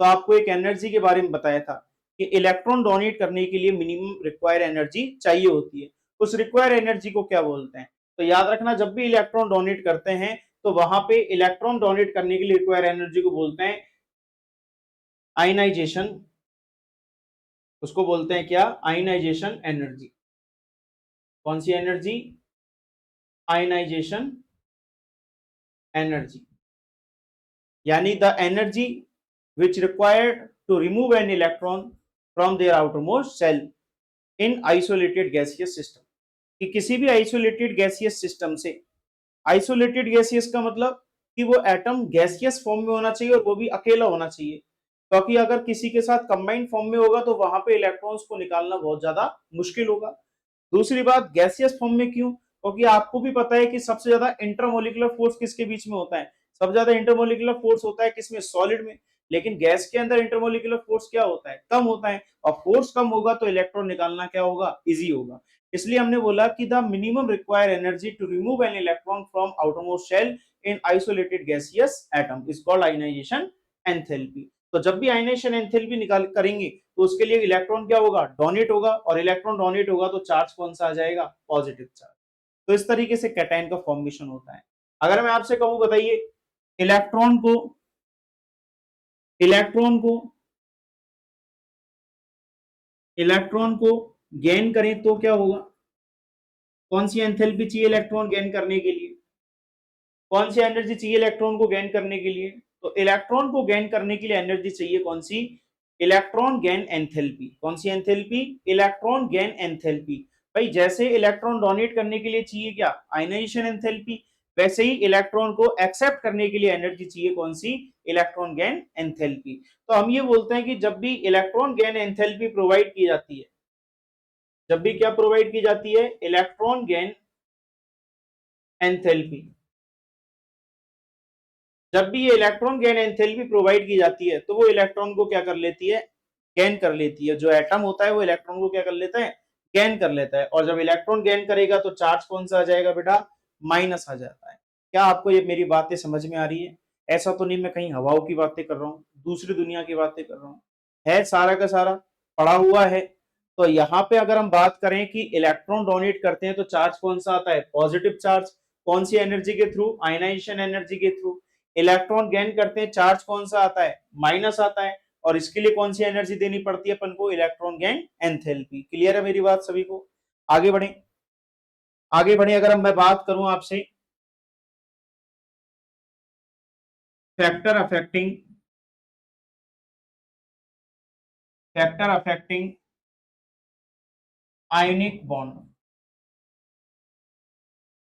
तो आपको एक एनर्जी के बारे में बताया था कि इलेक्ट्रॉन डोनेट करने के लिए मिनिमम रिक्वायर एनर्जी चाहिए होती है। उस रिक्वायर एनर्जी को क्या बोलते हैं, तो याद रखना जब भी इलेक्ट्रॉन डोनेट करते हैं तो वहां पे इलेक्ट्रॉन डोनेट करने के लिए रिक्वायर एनर्जी को बोलते हैं आयनाइजेशन। उसको बोलते हैं क्या, आयनाइजेशन एनर्जी। कौन सी एनर्जी, आयनाइजेशन एनर्जी, यानी the energy which required to remove an electron from their outermost shell in isolated gaseous system। कि किसी भी आइसोलेटेड गैसियस सिस्टम से, आइसोलेटेड गैसियस का मतलब कि वो एटम गैसियस फॉर्म में होना चाहिए और वो भी अकेला होना चाहिए, क्योंकि अगर किसी के साथ कंबाइंड फॉर्म में होगा तो वहां पे इलेक्ट्रॉन्स को निकालना बहुत ज्यादा मुश्किल होगा। दूसरी बात गैसियस फॉर्म में क्यों, क्योंकि आपको भी पता है कि सबसे ज्यादा इंटरमोलिकुलर फोर्स किसके बीच में होता है, सबसे ज्यादा इंटरमोलिकुलर फोर्स होता है किसमें, सॉलिड में। लेकिन गैस के अंदर इंटरमोलिकुलर फोर्स क्या होता है, कम होता है, और फोर्स कम होगा तो इलेक्ट्रॉन निकालना क्या होगा, इजी होगा। इसलिए हमने बोला कि the minimum required energy to remove an electron from outermost shell in isolated gaseous atom is called ionisation enthalpy. तो जब भी आयनाइजेशन एंथैल्पी निकाल करेंगे तो उसके लिए इलेक्ट्रॉन क्या होगा, डोनेट होगा, और इलेक्ट्रॉन डोनेट होगा तो चार्ज कौन सा आ जाएगा, पॉजिटिव चार्ज। तो इस तरीके से कैटायन का फॉर्मेशन होता है। अगर मैं आपसे कहूं बताइए इलेक्ट्रॉन को, इलेक्ट्रॉन को इलेक्ट्रॉन को गेन करें तो क्या होगा, कौन सी एंथैल्पी चाहिए इलेक्ट्रॉन गेन करने के लिए, कौन सी एनर्जी चाहिए इलेक्ट्रॉन को गेन करने के लिए, तो इलेक्ट्रॉन को गेन करने के लिए एनर्जी चाहिए कौन सी, इलेक्ट्रॉन गेन एंथैल्पी। कौन सी एंथैल्पी, इलेक्ट्रॉन गेन एंथैल्पी। भाई जैसे इलेक्ट्रॉन डोनेट करने के लिए चाहिए क्या, आयनाइजेशन एंथैल्पी, वैसे ही इलेक्ट्रॉन को एक्सेप्ट करने के लिए एनर्जी चाहिए कौन सी, इलेक्ट्रॉन गेन एंथैल्पी। तो हम ये बोलते हैं कि जब भी इलेक्ट्रॉन गेन एंथैल्पी प्रोवाइड की जाती है, जब भी क्या प्रोवाइड की जाती है, इलेक्ट्रॉन गेन एंथैल्पी, जब भी ये इलेक्ट्रॉन गेन एंथैल्पी प्रोवाइड की जाती है तो वो इलेक्ट्रॉन को क्या कर लेती है, गेन कर लेती है। जो एटम होता है वो इलेक्ट्रॉन को क्या कर लेता है, गेन कर लेता है। और जब इलेक्ट्रॉन गेन करेगा तो चार्ज कौन सा आ जाएगा बेटा, माइनस आ जाता है। क्या आपको ये मेरी बातें समझ में आ रही है, ऐसा तो नहीं मैं कहीं हवाओं की बातें कर रहा हूँ, दूसरी दुनिया की बातें कर रहा हूँ, है सारा का सारा पड़ा हुआ है। तो यहाँ पे अगर हम बात करें कि इलेक्ट्रॉन डोनेट करते हैं तो चार्ज कौन सा आता है, पॉजिटिव चार्ज। कौन सी एनर्जी के थ्रू, आयनाइजेशन एनर्जी के थ्रू। इलेक्ट्रॉन गेन करते हैं, चार्ज कौन सा आता है, माइनस आता है, और इसके लिए कौन सी एनर्जी देनी पड़ती है अपन को, इलेक्ट्रॉन गेन एंथैल्पी। क्लियर है मेरी बात सभी को, आगे बढ़े, आगे बढ़े। अगर मैं बात करूं आपसे फैक्टर अफेक्टिंग, फैक्टर अफेक्टिंग आयनिक बॉन्ड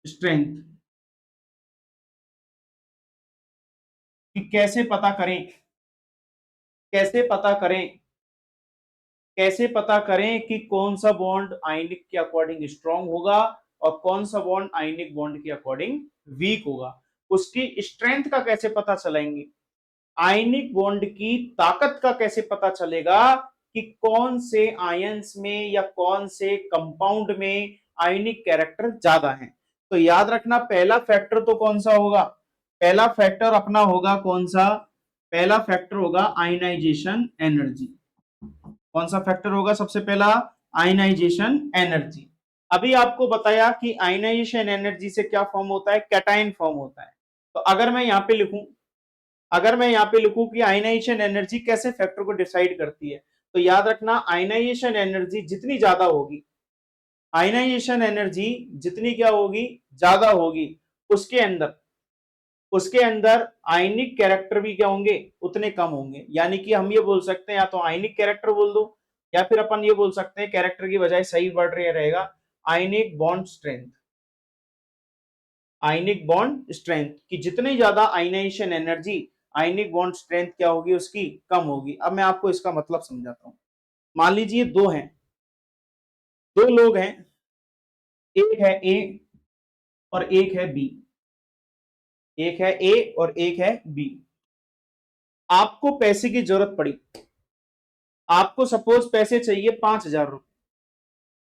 स्ट्रेंथ, कि कैसे पता करें, कैसे पता करें, कैसे पता करें कि कौन सा बॉन्ड आयनिक के अकॉर्डिंग स्ट्रांग होगा और कौन सा बॉन्ड आयनिक बॉन्ड के अकॉर्डिंग वीक होगा, उसकी स्ट्रेंथ का कैसे पता चलेंगे, आयनिक बॉन्ड की ताकत का कैसे पता चलेगा कि कौन से आयंस में या कौन से कंपाउंड में आयनिक कैरेक्टर ज्यादा है। तो याद रखना पहला फैक्टर तो कौन सा होगा, पहला फैक्टर अपना होगा कौन सा, पहला फैक्टर होगा आयनाइजेशन एनर्जी। कौन सा फैक्टर होगा सबसे पहला, आयनाइजेशन एनर्जी। अभी आपको बताया कि आयनाइजेशन एनर्जी से क्या फॉर्म होता है, कैटायन फॉर्म होता है। तो अगर मैं यहाँ पे लिखूं, अगर मैं यहाँ पे लिखूं कि आयनाइजेशन एनर्जी कैसे फैक्टर को डिसाइड करती है, तो याद रखना आयनाइजेशन एनर्जी जितनी ज्यादा होगी, आयनाइजेशन एनर्जी जितनी क्या होगी, ज्यादा होगी, उसके अंदर उसके अंदर आयनिक कैरेक्टर भी क्या होंगे, उतने कम होंगे। यानी कि हम ये बोल सकते हैं या तो आयनिक कैरेक्टर बोल दो, या फिर अपन ये बोल सकते हैं कैरेक्टर की बजाय सही वर्ड रहेगा ionic bond strength. Ionic bond strength की जितनी ज्यादा ionisation energy, ionic bond strength क्या होगी उसकी, कम होगी। अब मैं आपको इसका मतलब समझाता हूं। मान लीजिए दो हैं, दो लोग हैं, एक है ए और एक है बी, एक है ए और एक है बी। आपको पैसे की जरूरत पड़ी, आपको सपोज पैसे चाहिए 5,000 रुपए।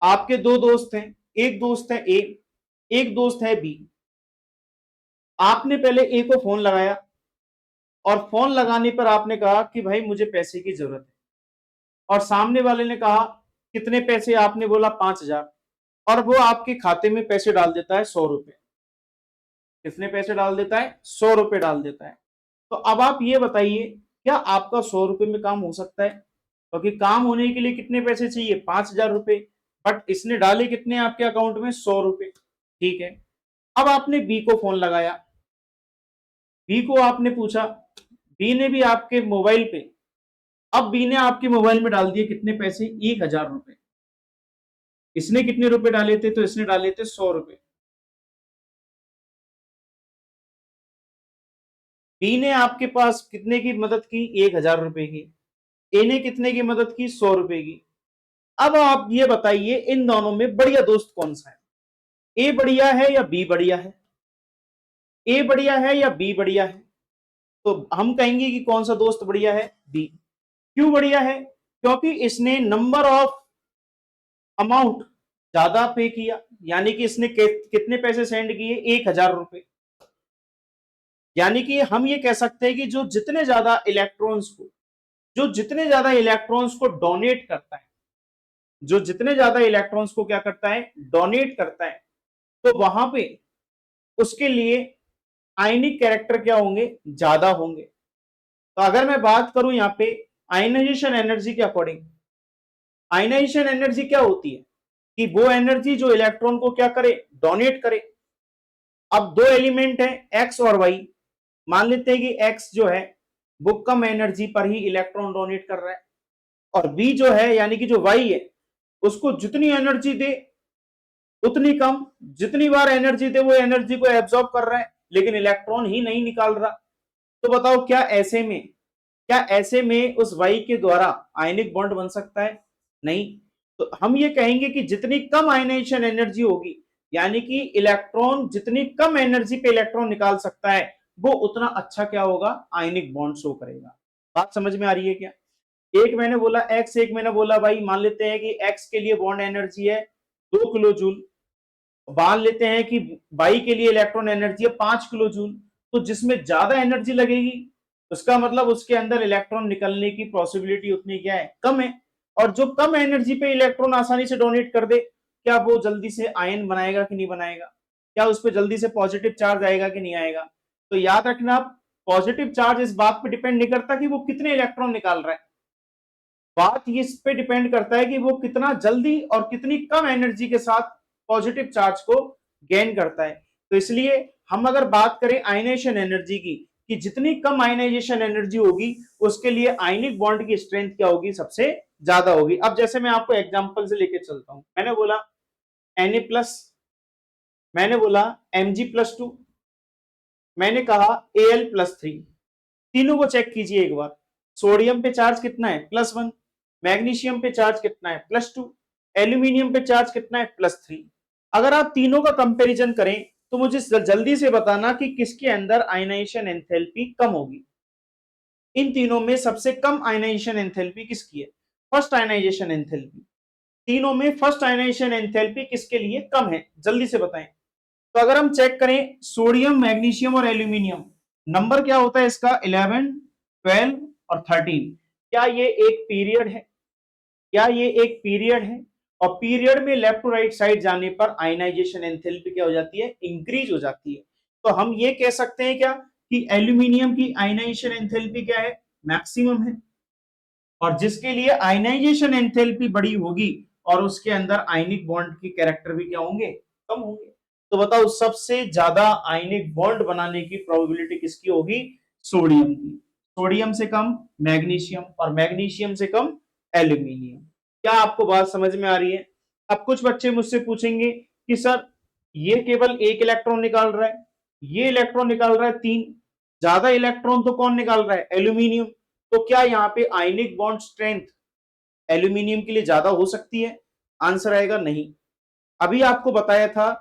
आपके दो दोस्त हैं, एक दोस्त है ए, एक दोस्त है बी। आपने पहले ए को फोन लगाया और फोन लगाने पर आपने कहा कि भाई मुझे पैसे की जरूरत है, और सामने वाले ने कहा कितने पैसे, आपने बोला 5,000, और वो आपके खाते में पैसे डाल देता है 100 रुपए। कितने पैसे डाल देता है, 100 रुपए डाल देता है। तो अब आप ये बताइए, क्या आपका 100 रुपए में काम हो सकता है? क्योंकि काम होने के लिए कितने पैसे चाहिए, 5,000 रुपए, बट इसने डाले कितने आपके अकाउंट में, 100 रुपए। ठीक है, अब आपने बी को फोन लगाया, बी को आपने पूछा, बी ने भी आपके मोबाइल पे, अब बी ने आपके मोबाइल में डाल दिए कितने पैसे, 1,000 रुपए। इसने कितने रुपए डाले थे, तो इसने डाले थे 100 रुपए। बी ने आपके पास कितने की मदद की, 1,000 रुपए की। ए ने कितने की मदद की, 100 रुपए की। अब आप ये बताइए इन दोनों में बढ़िया दोस्त कौन सा है, ए बढ़िया है या बी बढ़िया है? ए बढ़िया है या बी बढ़िया है? तो हम कहेंगे कि कौन सा दोस्त बढ़िया है, बी। क्यों बढ़िया है? क्योंकि इसने नंबर ऑफ अमाउंट ज्यादा पे किया, यानी कि इसने कितने पैसे सेंड किए, 1,000 रुपए। यानी कि हम ये कह सकते हैं कि जो जितने ज्यादा इलेक्ट्रॉन्स को, जो जितने ज्यादा इलेक्ट्रॉन्स को डोनेट करता है, जो जितने ज्यादा इलेक्ट्रॉन्स को क्या करता है, डोनेट करता है, तो वहां पे उसके लिए आयनिक कैरेक्टर क्या होंगे, ज्यादा होंगे। तो अगर मैं बात करूं यहां पे आयनाइजेशन एनर्जी के अकॉर्डिंग, आयनाइजेशन एनर्जी क्या होती है कि वो एनर्जी जो इलेक्ट्रॉन को क्या करे, डोनेट करे। अब दो एलिमेंट है एक्स और वाई, मान लेते हैं कि एक्स जो है वो कम एनर्जी पर ही इलेक्ट्रॉन डोनेट कर रहा है, और बी जो है यानी कि जो वाई है उसको जितनी एनर्जी दे उतनी कम, जितनी बार एनर्जी दे वो एनर्जी को एब्जॉर्ब कर रहा है, लेकिन इलेक्ट्रॉन ही नहीं निकाल रहा। तो बताओ क्या ऐसे में, क्या ऐसे में उस वाई के द्वारा आयनिक बॉन्ड बन सकता है? नहीं। तो हम ये कहेंगे कि जितनी कम आयनाइजेशन एनर्जी होगी, यानी कि इलेक्ट्रॉन जितनी कम एनर्जी पे इलेक्ट्रॉन निकाल सकता है, वो उतना अच्छा क्या होगा, आयनिक बॉन्ड शो करेगा। बात समझ में आ रही है क्या? एक मैंने बोला एक्स, एक मैंने बोला वाई। मान लेते हैं कि एक्स के लिए बॉन्ड एनर्जी है 2 किलो जूल, मान लेते हैं कि वाई के लिए इलेक्ट्रॉन एनर्जी है 5 किलो जूल। तो जिसमें ज्यादा एनर्जी लगेगी उसका मतलब उसके अंदर इलेक्ट्रॉन निकलने की पॉसिबिलिटी उतनी क्या है, कम है। और जो कम एनर्जी पे इलेक्ट्रॉन आसानी से डोनेट कर दे, क्या वो जल्दी से आयन बनाएगा कि नहीं बनाएगा, क्या उस पर जल्दी से पॉजिटिव चार्ज आएगा कि नहीं आएगा? तो याद रखना, पॉजिटिव चार्ज इस बात पे डिपेंड नहीं करता कि वो कितने इलेक्ट्रॉन निकाल रहा है, बात इस पे डिपेंड करता है कि वो कितना जल्दी और कितनी कम एनर्जी के साथ पॉजिटिव चार्ज को गेन करता है। तो इसलिए हम अगर बात करें आयनाइजेशन एनर्जी की, कि जितनी कम आयनाइजेशन एनर्जी होगी उसके लिए आयनिक बॉन्ड की स्ट्रेंथ क्या होगी, सबसे ज्यादा होगी। अब जैसे मैं आपको एग्जांपल से लेके चलता हूं, मैंने बोला Na+, मैंने बोला Mg+2, मैंने कहा Al+3। तीनों को चेक कीजिए एक बार। सोडियम पे चार्ज कितना है, +1। मैग्नीशियम पे चार्ज कितना है, +2। एल्यूमिनियम पे चार्ज कितना है, +3। अगर आप तीनों का कंपैरिजन करें तो मुझे जल्दी से बताना कि किसके अंदर आयनाइजेशन एंथैल्पी कम होगी। इन तीनों में सबसे कम आयनाइजेशन एंथैल्पी किसकी है, फर्स्ट आयनाइजेशन एंथैल्पी। तीनों में फर्स्ट आयनाइजेशन एंथैल्पी किसके लिए कम है, जल्दी से बताएं। तो अगर हम चेक करें सोडियम, मैग्नीशियम और एल्यूमिनियम, नंबर क्या होता है इसका, 11, 12 और 13। क्या ये एक पीरियड है, क्या ये एक पीरियड है? और पीरियड में लेफ्ट टू राइट साइड जाने पर आयनाइजेशन एंथैल्पी क्या हो जाती है, इंक्रीज हो जाती है। तो हम ये कह सकते हैं क्या कि एल्यूमिनियम की आयनाइजेशन एंथैल्पी क्या है, मैक्सिमम है। और जिसके लिए आयनाइजेशन एंथैल्पी बड़ी होगी और उसके अंदर आयनिक बॉन्ड की कैरेक्टर भी क्या होंगे, कम होंगे। तो बताओ सबसे ज्यादा आयनिक बॉन्ड बनाने की प्रोबेबिलिटी किसकी होगी? सोडियम की। सोडियम से कम मैग्नीशियम और मैग्नीशियम से कम एल्यूमिनियम। क्या आपको बात समझ में आ रही है? अब कुछ बच्चे मुझसे पूछेंगे कि सर ये केवल एक इलेक्ट्रॉन निकाल रहा है, ये इलेक्ट्रॉन निकाल रहा है 3, ज्यादा इलेक्ट्रॉन तो कौन निकाल रहा है? एल्यूमिनियम। तो क्या यहाँ पे आयनिक बॉन्ड स्ट्रेंथ एल्यूमिनियम के लिए ज्यादा हो सकती है? आंसर आएगा नहीं। अभी आपको बताया था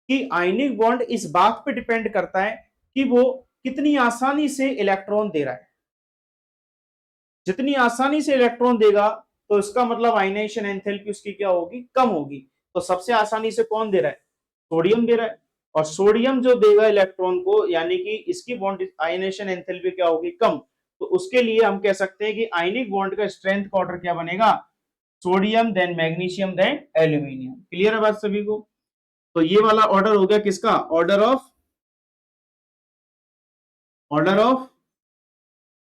कि आयनिक बॉन्ड इस बात पे डिपेंड करता है कि वो कितनी आसानी से इलेक्ट्रॉन दे रहा है। जितनी आसानी से इलेक्ट्रॉन देगा तो इसका मतलब आयनाइजेशन एंथैल्पी उसकी क्या होगी? कम होगी। तो सबसे आसानी से कौन दे रहा है? सोडियम दे रहा है। और सोडियम जो देगा इलेक्ट्रॉन को, यानी कि इसकी बॉन्ड आयनाइजेशन एंथैल्पी क्या होगी? कम। तो उसके लिए हम कह सकते हैं कि आयनिक बॉन्ड का स्ट्रेंथ का ऑर्डर क्या बनेगा? Sodium then magnesium then aluminium. Clear है बात सभी को? तो ये वाला ऑर्डर हो गया किसका? Order of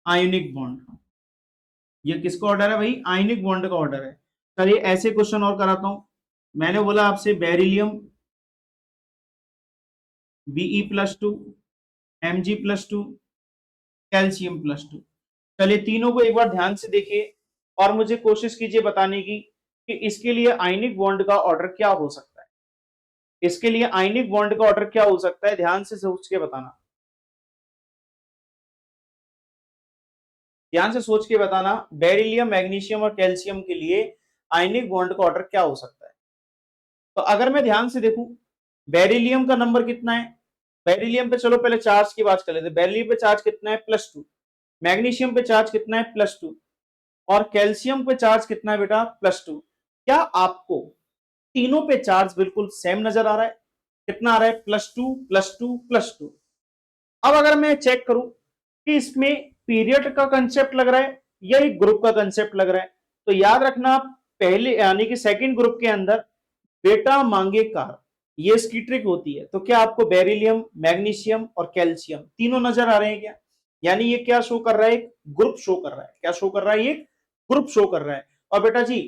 ionic bond. ये किसका ऑर्डर है भाई? आयनिक बॉन्ड का ऑर्डर है। चलिए ऐसे क्वेश्चन और कराता हूं। मैंने बोला आपसे बेरिलियम Be+2, Mg+2, कैल्शियम+2। चलिए तीनों को एक बार ध्यान से देखिए और मुझे कोशिश कीजिए बताने की कि इसके लिए आयनिक बॉन्ड का ऑर्डर क्या हो सकता है। इसके लिए आयनिक बॉन्ड का ऑर्डर क्या हो सकता है? ध्यान से सोच के बताना। ध्यान से सोच के बताना। बेरिलियम, मैग्नीशियम और कैल्शियम के लिए आयनिक बॉन्ड का ऑर्डर क्या हो सकता है? तो अगर मैं ध्यान से देखूं, बेरिलियम का नंबर कितना है? बेरिलियम पे चलो पहले चार्ज की बात कर लेते हैं। बेरिलियम पे चार्ज कितना है? +2। मैग्नीशियम पे चार्ज कितना है? +2। और कैल्शियम पे चार्ज कितना है बेटा? +2। क्या आपको तीनों पे चार्ज बिल्कुल सेम नजर आ रहा है? कितना आ रहा है? +2 +2 +2। अब अगर मैं चेक करूं कि इसमें पीरियड का कंसेप्ट लग रहा है या एक ग्रुप का कंसेप्ट लग रहा है, तो याद रखना पहले यानी कि सेकंड ग्रुप के अंदर बेटा मांगे कार, ये इसकी ट्रिक होती है। तो क्या आपको बेरिलियम, मैग्नीशियम और कैल्शियम तीनों नजर आ रहे हैं क्या? यानी ये क्या शो कर रहा है? एक ग्रुप शो कर रहा है। क्या शो कर रहा है? ये ग्रुप शो कर रहा है। और बेटा जी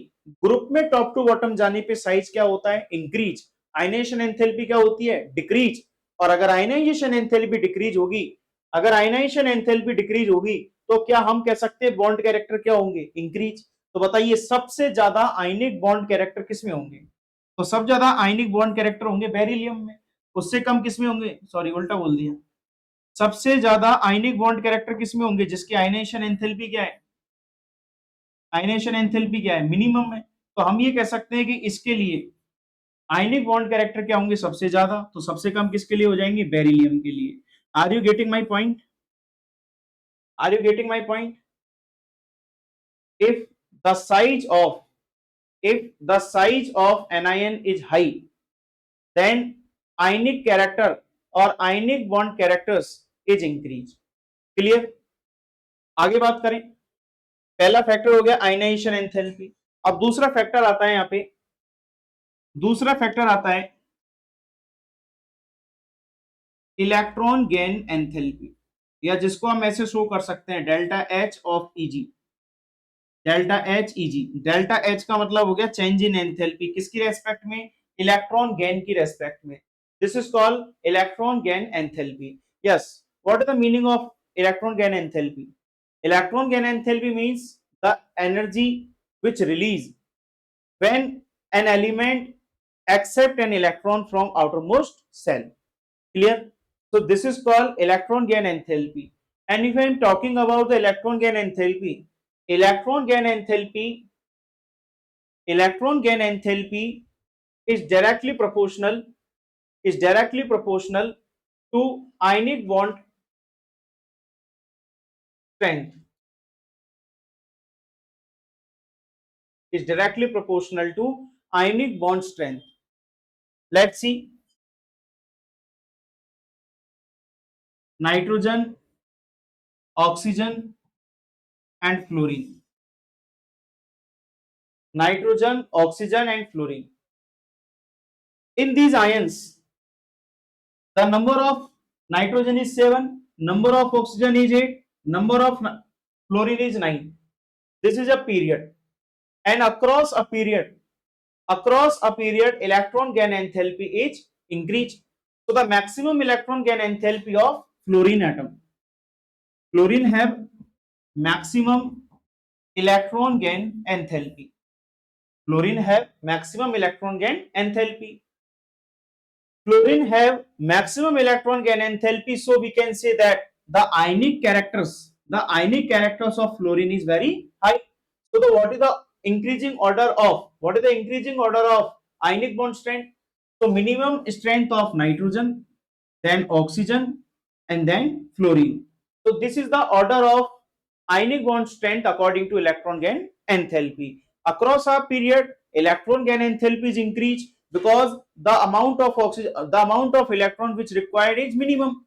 ग्रुप में टॉप टू बॉटम जाने पे साइज क्या होता है? इंक्रीज। आयनाइजेशन एंथैल्पी क्या होती है? डिक्रीज। और अगर आयनाइजेशन एंथैल्पी डिक्रीज होगी, अगर आयनाइजेशन एंथैल्पी डिक्रीज होगी तो क्या हम कह सकते हैं बॉन्ड कैरेक्टर क्या होंगे? इंक्रीज। तो बताइए सबसे ज्यादा आयनिक बॉन्ड कैरेक्टर किसमें होंगे? तो सबसे ज्यादा आयनिक बॉन्ड कैरेक्टर होंगे बेरिलियम में। उससे कम किसमें होंगे? सॉरी उल्टा बोल दिया। सबसे ज्यादा आयनिक बॉन्ड कैरेक्टर किसमें होंगे? जिसकी आयनाइजेशन एंथैल्पी क्या है? आयनाइजेशन एंथैल्पी क्या है? मिनिमम है। तो हम ये कह सकते हैं कि इसके लिए आयनिक बॉन्ड कैरेक्टर क्या होंगे? सबसे ज्यादा। तो सबसे कम किसके लिए हो जाएंगे? बेरिलियम के लिए। Are you getting my point? Are you getting my point? if the size of if the size of anion is high, then ionic character or ionic bond characters is increase. Clear? आगे बात करें। पहला factor हो गया ionization enthalpy. अब दूसरा factor आता है, यहां पे दूसरा फैक्टर आता है इलेक्ट्रॉन गेन एंथैल्पी, या जिसको हम ऐसे शो कर सकते हैं delta H of easy. Delta H easy. Delta H का मतलब हो गया चेंज इन एंथैल्पी। किसकी रेस्पेक्ट में? इलेक्ट्रॉन गेन की रेस्पेक्ट में। This is called electron gain enthalpy. Yes. What is the meaning of electron gain enthalpy? Electron gain enthalpy means the energy which release when an element accept an electron from outermost cell. Clear? So this is called electron gain enthalpy. And if I am talking about the electron gain enthalpy, electron gain enthalpy electron gain enthalpy is directly proportional to ionic bond strength. Is directly proportional to ionic bond strength. Let's see. Nitrogen, oxygen and fluorine. Nitrogen, oxygen and fluorine. In these ions, the number of nitrogen is 7, number of oxygen is 8, number of fluorine is 9. This is a period. And across a period, electron gain enthalpy is increased. So the maximum electron gain enthalpy of fluorine atom. Fluorine have maximum electron gain enthalpy. Fluorine have maximum electron gain enthalpy. Fluorine have maximum electron gain enthalpy, so we can say that the ionic characters of fluorine is very high. So what is the increasing order of ionic bond strength? So minimum strength of nitrogen, then oxygen, and then fluorine. So this is the order of ionic bond strength according to electron gain enthalpy. Across a period, electron gain enthalpy is increased because the amount of electron which required is minimum.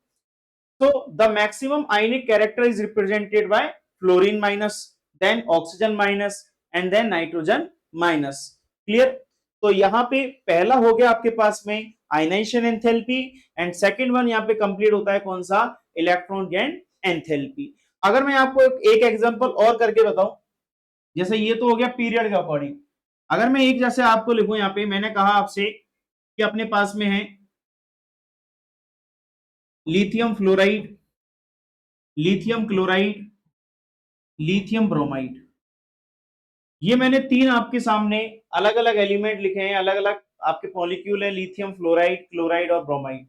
So the maximum ionic character is represented by fluorine minus, then oxygen minus, and then nitrogen minus. Clear? तो यहाँ पे पहला हो गया आपके पास में ionisation enthalpy, and second one यहाँ पे कंप्लीट होता है कौन सा, इलेक्ट्रॉन गेन एंथैल्पी. अगर मैं आपको एक एग्जांपल और करके बताऊं, जैसे ये तो हो गया पीरियड के अकॉर्डिंग. अगर मैं एक जैसे आपको लिखूं, यहाँ पे मैंने कहा आपसे कि अपने पास में है lithium fluoride, lithium chloride, lithium bromide. ये मैंने तीन आपके सामने अलग अलग एलिमेंट लिखे हैं, अलग अलग आपके मॉलिक्यूल है, लिथियम फ्लोराइड, क्लोराइड और ब्रोमाइड.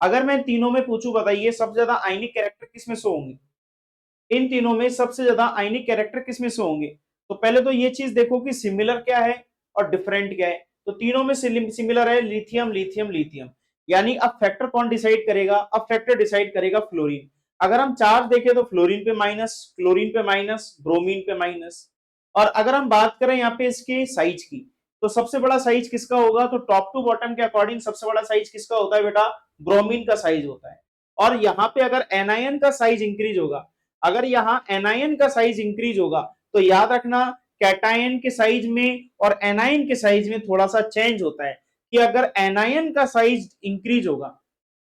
अगर मैं तीनों में पूछूं बताइए सबसे ज्यादा आयनिक कैरेक्टर किसमें शो होंगे, इन तीनों में सबसे ज्यादा आयनिक कैरेक्टर किसमें शो होंगे. तो पहले तो ये चीज देखो कि सिमिलर क्या है और डिफरेंट क्या है. तो तीनों में सिमिलर है, लिथियम लिथियम लिथियम. यानी अब फैक्टर कौन डिसाइड करेगा, अब फैक्टर डिसाइड करेगा फ्लोरीन. अगर हम चार्ज देखें तो फ्लोरीन पे माइनस, क्लोरीन पे माइनस, ब्रोमीन पे माइनस. और अगर हम बात करें यहाँ पे इसके साइज की, तो सबसे बड़ा साइज किसका होगा, तो टॉप टू बॉटम के अकॉर्डिंग सबसे बड़ा साइज किसका होता है बेटा, ब्रोमीन का साइज होता है. और यहाँ पे अगर एनायन का साइज इंक्रीज होगा, अगर यहाँ एनायन का साइज इंक्रीज होगा, तो याद रखना कैटायन के साइज में और एनायन के साइज में थोड़ा सा चेंज होता है. कि अगर एनायन का साइज इंक्रीज होगा,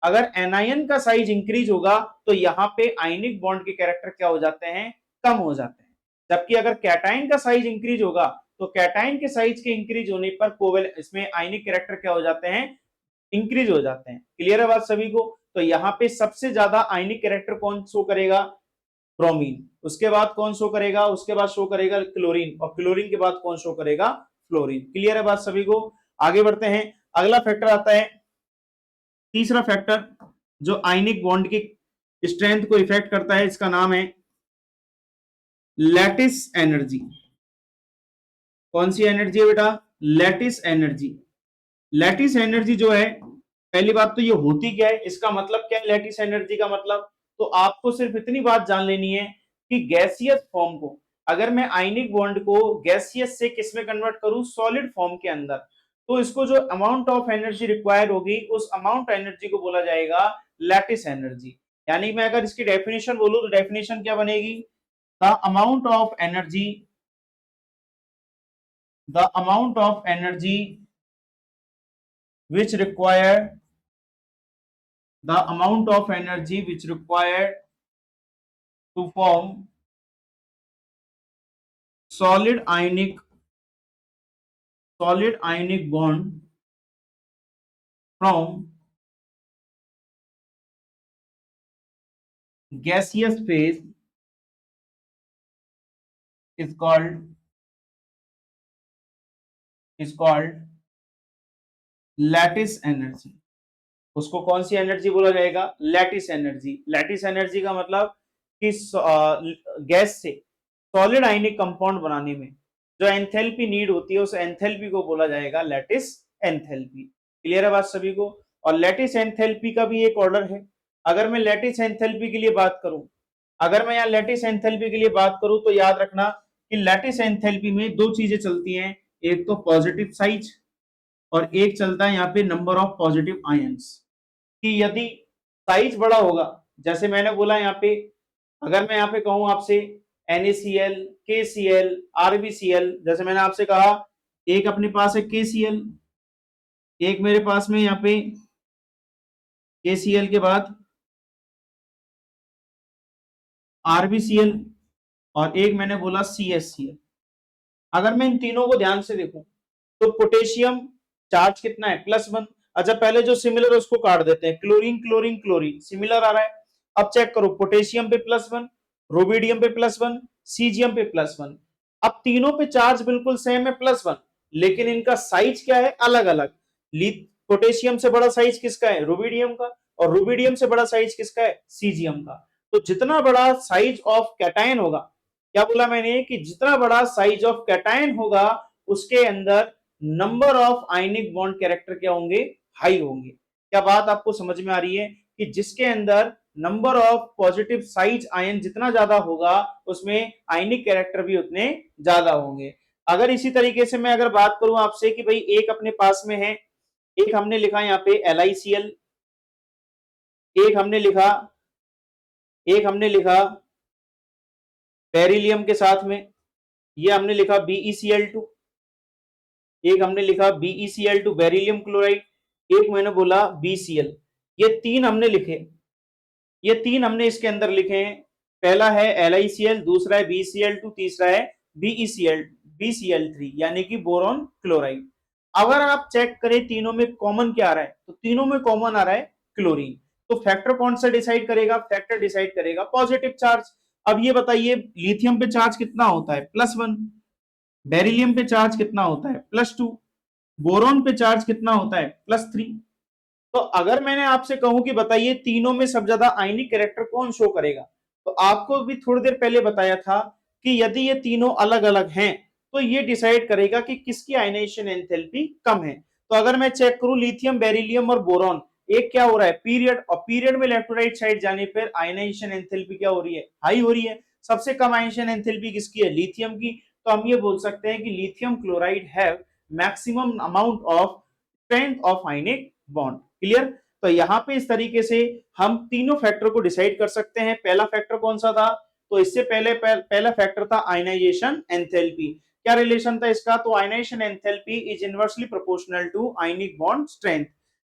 अगर एनायन का साइज इंक्रीज होगा, तो यहाँ पे आयनिक बॉन्ड के कैरेक्टर क्या हो जाते हैं, कम हो जाते हैं. जबकि अगर कैटायन का साइज इंक्रीज होगा, तो कैटायन के साइज के इंक्रीज होने पर कोवेलेंट इसमें आयनिक कैरेक्टर क्या हो जाते हैं, इंक्रीज हो जाते हैं. क्लियर है बात सभी को. तो यहाँ पे सबसे ज्यादा आयनिक कैरेक्टर कौन शो करेगा, ब्रोमीन. उसके बाद कौन शो करेगा, उसके बाद शो करेगा क्लोरीन, और क्लोरीन के बाद कौन शो करेगा, फ्लोरीन. क्लियर है बात सभी को. आगे बढ़ते हैं. अगला फैक्टर आता है, तीसरा फैक्टर जो आयनिक बॉन्ड की स्ट्रेंथ को इफेक्ट करता है, इसका नाम है लैटिस एनर्जी. कौन सी एनर्जी है बेटा, लैटिस एनर्जी. लैटिस एनर्जी जो है, पहली बात तो ये होती क्या है, इसका मतलब क्या है लैटिस एनर्जी का मतलब. तो आपको सिर्फ इतनी बात जान लेनी है कि गैसियस फॉर्म को, अगर मैं आयनिक बॉन्ड को गैसियस से किस में कन्वर्ट करूं, सॉलिड फॉर्म के अंदर, तो इसको जो अमाउंट ऑफ एनर्जी रिक्वायर होगी, उस अमाउंट एनर्जी को बोला जाएगा लैटिस एनर्जी. यानी मैं अगर इसकी डेफिनेशन बोलूं, तो डेफिनेशन क्या बनेगी, the amount of energy, the amount of energy which required, the amount of energy which required to form solid ionic bond from gaseous phase is called lattice energy. उसको कौन सी एनर्जी बोला जाएगा, lattice energy. Lattice energy का मतलब कि gas से solid ionic compound बनाने में जो एंथैल्पी नीड होती है, उस एंथैल्पी को बोला जाएगा लैटिस एंथैल्पी. क्लियर है बात सभी को. और लैटिस एंथैल्पी का भी एक ऑर्डर है. अगर मैं लैटिस एंथैल्पी के लिए बात करूं, अगर मैं यहाँ लैटिस एंथैल्पी के लिए बात करूं, तो याद रखना कि लैटिस एंथैल्पी में दो चीजें चलती हैं, एक तो पॉजिटिव साइज और एक चलता है यहाँ पे नंबर ऑफ पॉजिटिव आयंस. कि यदि साइज बड़ा होगा, जैसे मैंने बोला यहाँ पे, अगर मैं यहाँ पे कहूं आपसे NaCl, KCl, RbCl, जैसे मैंने आपसे कहा एक अपने पास है KCl, एक मेरे पास में यहाँ पे KCl के बाद RbCl, और एक मैंने बोला CHCl. अगर मैं इन तीनों को ध्यान से देखूं, तो पोटेशियम चार्ज कितना है, +1, अच्छा पहले जो सिमिलर है उसको काट देते हैं, क्लोरीन क्लोरीन क्लोरीन सिमिलर आ रहा है। अब चेक करो, पोटेशियम पे +1, रोबिडियम पे +1, सीजियम पे +1। अब तीनों पे चार्ज बिल्कुल सेम है +1, लेकिन इनका साइज क्या है, अलग अलग। पोटेशियम से बड़ा साइज किसका है, रुबिडियम का, और रुबिडियम से बड़ा साइज किसका है, सीजियम का। तो जितना बड़ा साइज ऑफ कैटायन होगा, क्या बोला मैंने कि जितना बड़ा साइज ऑफ कैटायन होगा उसके अंदर number of ionic bond character क्या होंगे, हाई होंगे। क्या बात आपको समझ में आ रही है कि जिसके अंदर number of positive size ion जितना ज्यादा होगा उसमें आयनिक कैरेक्टर भी उतने ज्यादा होंगे। अगर इसी तरीके से मैं अगर बात करूं आपसे कि भाई एक अपने पास में है, एक हमने लिखा यहाँ पे LiCl, एक हमने लिखा बेरिलियम के साथ में, ये हमने लिखा BeCl2, एक हमने लिखा BeCl2 बेरिलियम क्लोराइड, एक मैंने बोला BCl। ये तीन हमने लिखे, ये तीन हमने इसके अंदर लिखे हैं। पहला है LiCl, दूसरा है BeCl2, तीसरा है BeCl3 यानी कि बोरॉन क्लोराइड। अगर आप चेक करें तीनों में कॉमन क्या आ रहा है, तो तीनों में कॉमन आ रहा है क्लोरीन। तो फैक्टर कौन सा डिसाइड करेगा, फैक्टर डिसाइड करेगा पॉजिटिव चार्ज। अब ये बताइए लिथियम पे चार्ज कितना होता है, +1, बेरिलियम पे चार्ज कितना होता है, +2, बोरॉन पे चार्ज कितना होता है, +3। तो अगर मैंने आपसे कहूं कि बताइए तीनों में सबसे ज्यादा आयनिक कैरेक्टर कौन शो करेगा, तो आपको भी थोड़ी देर पहले बताया था कि यदि ये तीनों अलग अलग हैं तो ये डिसाइड करेगा कि किसकी आयनाइजेशन एंथैल्पी कम है। तो अगर मैं चेक करूं लिथियम बेरिलियम और बोरॉन, एक क्या हो रहा है पीरियड, और पीरियड में इलेक्ट्रोलाइट साइड जाने पर आयनाइजेशन एंथैल्पी क्या हो रही है, हाई हो रही है। सबसे कम आयनाइजेशन एंथैल्पी किसकी है, लिथियम की। तो हम ये बोल सकते हैं कि lithium chloride have maximum amount of strength of ionic bond. Clear. तो यहां पे इस तरीके से हम तीनों फैक्टर को डिसाइड कर सकते हैं। पहला फैक्टर कौन सा था, तो इससे पहला फैक्टर था आयनाइजेशन एंथैल्पी। क्या रिलेशन था इसका, तो ionisation enthalpy is inversely proportional to ionic bond strength.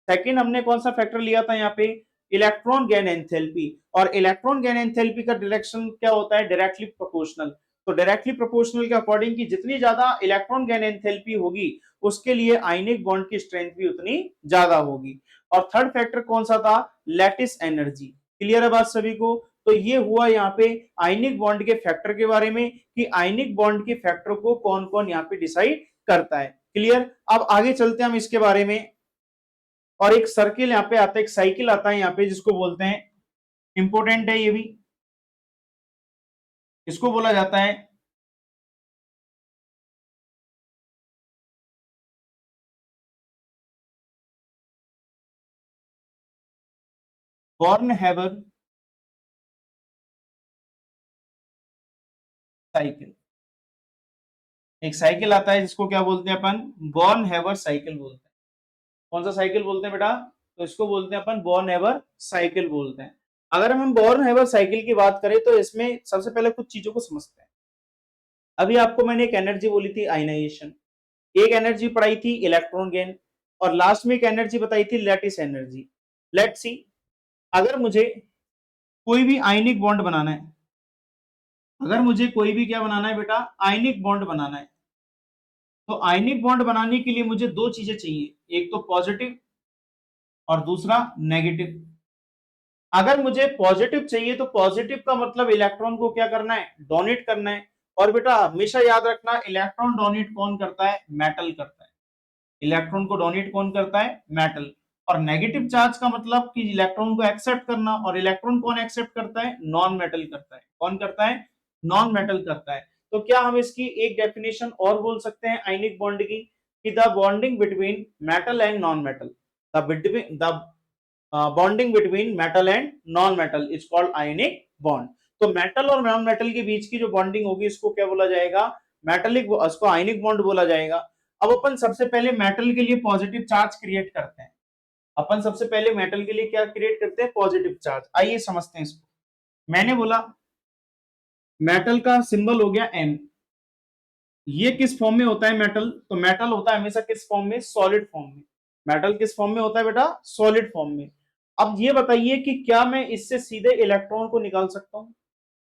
Second हमने कौन सा फैक्टर लिया था यहाँ पे, इलेक्ट्रॉन गेन एंथैल्पी। और इलेक्ट्रॉन गेन एंथैल्पी का डायरेक्शन क्या होता है, डायरेक्टली प्रोपोर्शनल। तो डायरेक्टली प्रोपोर्शनल के अकॉर्डिंग की जितनी ज्यादा इलेक्ट्रॉन गेन एंथैल्पी होगी उसके लिए आयनिक बॉन्ड की स्ट्रेंथ भी उतनी ज्यादा होगी। और थर्ड फैक्टर कौन सा था, लैटिस एनर्जी। क्लियर है बात सभी को। तो ये हुआ यहाँ पे आयनिक बॉन्ड के फैक्टर के बारे में कि आयनिक बॉन्ड के फैक्टर को कौन कौन यहाँ पे डिसाइड करता है। क्लियर। अब आगे चलते हैं हम इसके बारे में। और एक सर्किल यहाँ पे आता है, एक साइकिल आता है यहाँ पे जिसको बोलते हैं, इंपोर्टेंट है ये भी, इसको बोला जाता है बॉर्न-हैबर साइकिल। एक साइकिल आता है जिसको क्या बोलते हैं अपन, बॉर्न-हैबर साइकिल बोलते हैं। कौन सा साइकिल बोलते हैं बेटा, तो इसको बोलते हैं अपन बॉर्न-हैबर साइकिल बोलते हैं। अगर हम बॉर्न-हैबर साइकिल की बात करें तो इसमें सबसे पहले कुछ चीजों को समझते हैं। अभी आपको मैंने एक एनर्जी बोली थी आयनाइजेशन, एक एनर्जी पढ़ाई थी इलेक्ट्रॉन गेन, और लास्ट में एक एनर्जी बताई थी लैटिस एनर्जी। लेट्स सी, अगर मुझे कोई भी आयनिक बॉन्ड बनाना है, अगर मुझे कोई भी क्या बनाना है बेटा, आयनिक बॉन्ड बनाना है, तो आयनिक बॉन्ड बनाने के लिए मुझे दो चीजें चाहिए, एक तो पॉजिटिव और दूसरा नेगेटिव। अगर मुझे पॉजिटिव चाहिए तो पॉजिटिव का मतलब इलेक्ट्रॉन को क्या करना है, डोनेट करना है। और बेटा हमेशा याद रखना, इलेक्ट्रॉन डोनेट कौन करता है, मेटल करता है। इलेक्ट्रॉन को डोनेट कौन करता है, मेटल। और नेगेटिव चार्ज का मतलब कि इलेक्ट्रॉन को एक्सेप्ट करना, और इलेक्ट्रॉन कौन एक्सेप्ट करता है, नॉन मेटल करता है। कौन करता है, नॉन मेटल करता है। तो क्या हम इसकी एक डेफिनेशन और बोल सकते हैं आयनिक बॉन्ड की, कि the bonding between metal and non metal, the bonding between metal and non metal is called ionic bond. तो मेटल और नॉन मेटल के बीच की जो बॉन्डिंग होगी इसको क्या बोला जाएगा, मेटलिक, इसको आयनिक बॉन्ड बोला जाएगा। अब अपन सबसे पहले मेटल के लिए पॉजिटिव चार्ज क्रिएट करते हैं। अपन सबसे पहले मेटल के लिए क्या क्रिएट करते हैं, पॉजिटिव चार्ज। आइए समझते हैं इसको। मैंने बोला मेटल का सिंबल हो गया एन। ये किस फॉर्म में होता है मेटल, तो मेटल होता है हमेशा किस फॉर्म में, सॉलिड फॉर्म में। मेटल किस फॉर्म में होता है बेटा, सॉलिड फॉर्म में। अब ये बताइए कि क्या मैं इससे सीधे इलेक्ट्रॉन को निकाल सकता हूं,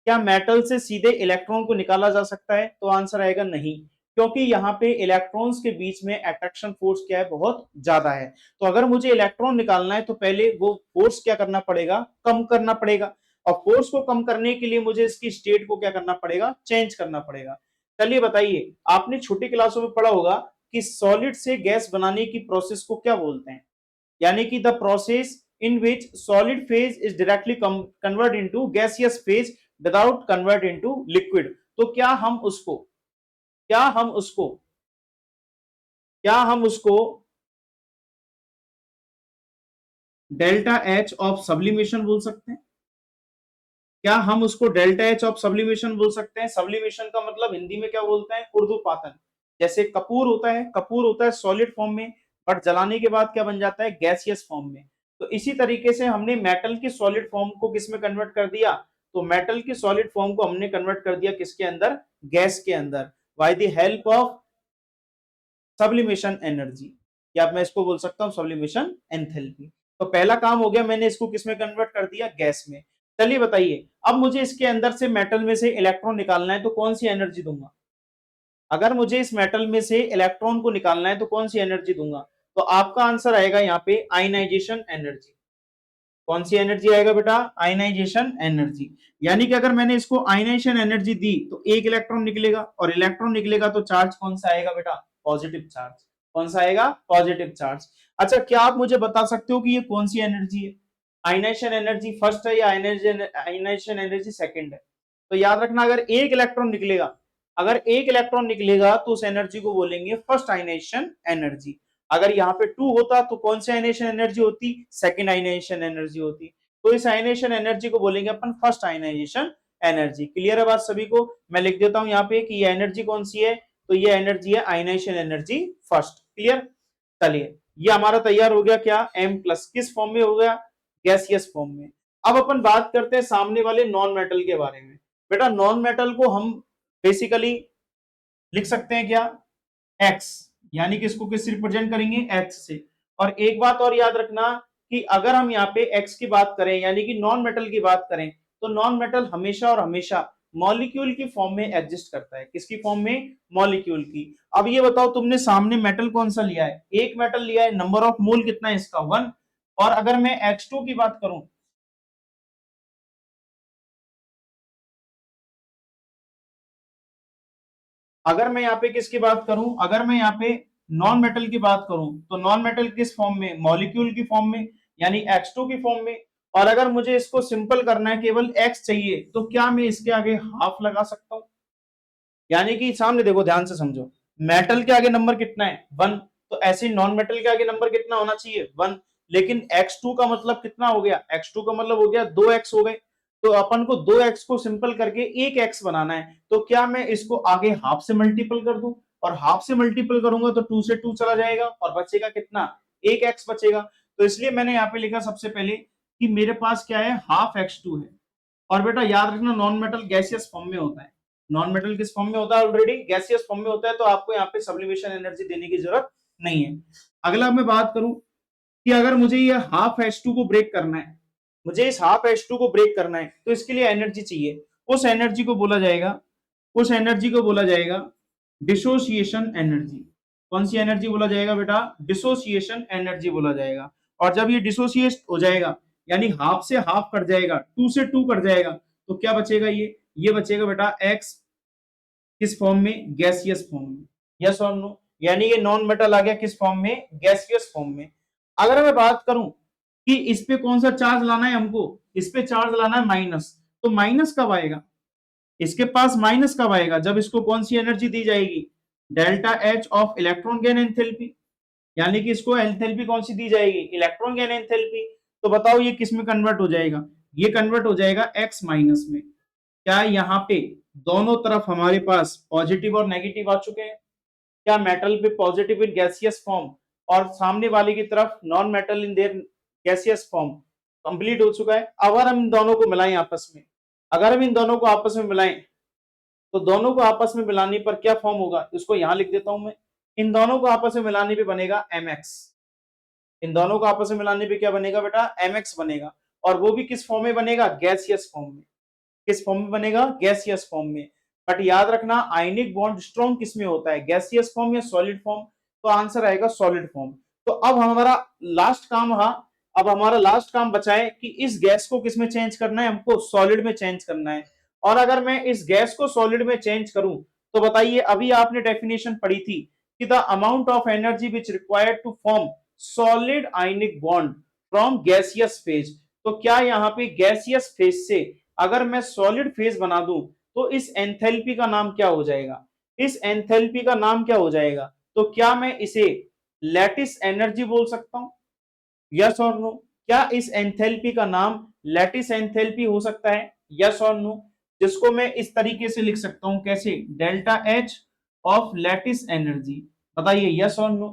क्या मेटल से सीधे इलेक्ट्रॉन को निकाला जा सकता है, तो आंसर आएगा नहीं। क्योंकि यहाँ पे इलेक्ट्रॉन्स के बीच में अट्रैक्शन फोर्स क्या है, बहुत ज्यादा है। तो अगर मुझे इलेक्ट्रॉन निकालना है तो पहले वो फोर्स क्या करना पड़ेगा, कम करना पड़ेगा। और फोर्स को कम करने के लिए मुझे इसकी स्टेट को क्या करना पड़ेगा, चेंज करना पड़ेगा। चलिए बताइए, आपने छोटी क्लासों में पढ़ा होगा कि सॉलिड से गैस बनाने की प्रोसेस को क्या बोलते हैं, यानी कि the process in which solid phase is directly convert into gaseous phase without convert into liquid. तो क्या हम उसको क्या हम उसको डेल्टा एच ऑफ सब्लिमेशन बोल सकते हैं? क्या हम उसको डेल्टा एच ऑफ सब्लिमेशन बोल सकते हैं? सब्लिमेशन का मतलब हिंदी में क्या बोलते हैं, उर्ध्वपातन। जैसे कपूर होता है सॉलिड फॉर्म में, बट जलाने के बाद क्या बन जाता है, गैसियस फॉर्म में। तो इसी तरीके से हमने मेटल की सॉलिड फॉर्म को किस में कन्वर्ट कर दिया, तो मेटल की सॉलिड फॉर्म को हमने कन्वर्ट कर दिया किसके अंदर, गैस के अंदर, by the help of sublimation energy, या मैं इसको बोल सकता हूं सब्लिमेशन एंथैल्पी। तो पहला काम हो गया, मैंने इसको किसमें कन्वर्ट कर दिया, गैस में। चलिए बताइए, अब मुझे इसके अंदर से मेटल में से इलेक्ट्रॉन निकालना है तो कौन सी एनर्जी दूंगा? अगर मुझे इस मेटल में से इलेक्ट्रॉन को निकालना है तो कौन सी एनर्जी दूंगा? तो आपका आंसर आएगा यहाँ पे आयनाइजेशन एनर्जी। कौन सी एनर्जी आएगा बेटा, आयनाइजेशन एनर्जी। यानी कि अगर मैंने इसको आयनाइजेशन एनर्जी दी तो एक इलेक्ट्रॉन निकलेगा, और इलेक्ट्रॉन निकलेगा तो चार्ज कौन सा आएगा बेटा, पॉजिटिव चार्ज। कौन सा आएगा, पॉजिटिव चार्ज। अच्छा, क्या आप मुझे बता सकते हो कि ये कौन सी एनर्जी है, आयनाइजेशन एनर्जी फर्स्ट है या आयनाइजेशन एनर्जी सेकंड है? तो याद रखना, अगर एक इलेक्ट्रॉन निकलेगा तो उस एनर्जी को बोलेंगे फर्स्ट आयनाइजेशन एनर्जी। अगर यहाँ पे 2 होता तो कौन सी आयनाइजेशन एनर्जी होती, सेकंड आयनाइजेशन एनर्जी होती। तो इस आयनाइजेशन एनर्जी को बोलेंगे अपन फर्स्ट आयनाइजेशन एनर्जी। क्लियर है बात सभी को? मैं लिख देता हूं यहाँ पे कि ये एनर्जी कौन सी है, तो ये एनर्जी है आयनाइजेशन एनर्जी फर्स्ट। क्लियर? चलिए, ये हमारा तैयार हो गया क्या, M+, किस फॉर्म में हो गया, गैसियस फॉर्म में। अब अपन बात करते हैं सामने वाले नॉन मेटल के बारे में। बेटा नॉन मेटल को हम बेसिकली लिख सकते हैं क्या, एक्स, यानी कि इसको किससे रिप्रेजेंट करेंगे, एक्स से। और एक बात और याद रखना कि अगर हम यहाँ पे एक्स की बात करें, यानी कि नॉन मेटल की बात करें, तो नॉन मेटल हमेशा और हमेशा मॉलिक्यूल की फॉर्म में एग्जिस्ट करता है। किसकी फॉर्म में, मॉलिक्यूल की। अब ये बताओ, तुमने सामने मेटल कौन सा लिया है, एक मेटल लिया है, नंबर ऑफ मोल कितना है इसका, 1। और अगर मैं H2 की बात करूं, अगर मैं यहाँ पे किसकी बात करूं, अगर मैं यहाँ पे नॉन मेटल की बात करूं, तो नॉन मेटल किस फॉर्म में, मॉलिक्यूल की फॉर्म में, यानी H2 की फॉर्म में। और अगर मुझे इसको सिंपल करना है, केवल X चाहिए, तो क्या मैं इसके आगे हाफ लगा सकता हूं? यानी कि सामने देखो, ध्यान से समझो, मेटल के आगे नंबर कितना है, 1। तो ऐसे नॉन मेटल के आगे नंबर कितना होना चाहिए, 1। लेकिन X2 का मतलब कितना हो गया, X2 का मतलब हो गया 2x हो गए। तो अपन को 2x को सिंपल करके एक x बनाना है, तो क्या मैं इसको आगे हाफ से मल्टीपल कर दूं, और हाफ से मल्टीपल करूंगा तो 2 से 2 चला जाएगा और बचेगा कितना, एक x बचेगा। तो इसलिए मैंने यहाँ पे लिखा सबसे पहले कि मेरे पास क्या है, हाफ x2 है। और बेटा याद रखना, नॉन मेटल गैसियस फॉर्म में होता है। नॉन मेटल किस फॉर्म में होता है, ऑलरेडी गैसियस फॉर्म में होता है, तो आपको यहाँ पे सब्लिमेशन एनर्जी देने की जरूरत नहीं है। अगला मैं बात करूं कि अगर मुझे ये हाफ H2 को ब्रेक करना है, मुझे इस हाफ H2 को ब्रेक करना है, तो इसके लिए एनर्जी चाहिए। उस एनर्जी को बोला जाएगा उस एनर्जी को बोला जाएगा डिसोसिएशन एनर्जी। कौन सी एनर्जी बोला जाएगा बेटा, डिसोसिएशन एनर्जी बोला जाएगा। और जब ये डिसोसिएट हो जाएगा, यानी हाफ से हाफ कट जाएगा, 2 से 2 कट जाएगा, तो क्या बचेगा, ये बचेगा बेटा x, किस फॉर्म में, गैसियस फॉर्म में। यस और नो? यानी ये नॉन मेटल आ गया किस फॉर्म में, गैसियस फॉर्म में। अगर मैं बात करूं कि इस पे कौन सा चार्ज लाना है हमको, इस पे चार्ज लाना है माइनस, तो माइनस कब आएगा, इसके पास माइनस कब आएगा, जब इसको कौन सी एनर्जी दी जाएगी, delta H of electron gain enthalpy. यानी कि इसको एंथैल्पी कौन सी दी जाएगी, इलेक्ट्रॉन गेन एंथैल्पी। तो बताओ ये किस में कन्वर्ट हो जाएगा, ये कन्वर्ट हो जाएगा x माइनस में। क्या यहाँ पे दोनों तरफ हमारे पास पॉजिटिव और नेगेटिव आ चुके हैं? क्या मेटल पे पॉजिटिव इन गैसियस फॉर्म, और सामने वाले की तरफ non metal in their gaseous form complete हो चुका है। अगर हम इन दोनों को मिलाएं आपस में, अगर हम इन दोनों को आपस में मिलाएं, तो दोनों को आपस में मिलाने पर क्या फॉर्म होगा, इसको यहां लिख देता हूं मैं। इन दोनों को आपस में मिलाने पे बनेगा mx। इन दोनों को आपस में मिलाने पे क्या बनेगा बेटा, mx बनेगा। और वो भी किस फॉर्म में बनेगा, गैसियस फॉर्म में। किस फॉर्म में बनेगा, गैसियस फॉर्म में। बट याद रखना आयनिक बॉन्ड स्ट्रॉन्ग किसमें होता है, गैसियस फॉर्म या सॉलिड फॉर्म, तो आंसर आएगा सॉलिड फॉर्म। तो अब हमारा लास्ट काम रहा, अब हमारा लास्ट काम बचा है कि इस गैस को किसमें चेंज करना है, हमको सॉलिड में चेंज करना है। और अगर मैं इस गैस को सॉलिड में चेंज करूं तो बताइए, अभी आपने डेफिनेशन पढ़ी थी कि the amount of energy which required to form solid ionic bond from gaseous phase. तो क्या यहाँ पे गैसियस फेज से अगर मैं सॉलिड फेज बना दूं तो इस एंथैल्पी का नाम क्या हो जाएगा, इस एंथैल्पी का नाम क्या हो जाएगा, तो क्या मैं इसे लैटिस एनर्जी बोल सकता हूं, यस और नो? क्या इस एंथैल्पी का नाम लैटिस एंथैल्पी हो सकता है, यस और नो? जिसको मैं इस तरीके से लिख सकता हूं, कैसे, delta H of lattice energy, बताइए यस और नो?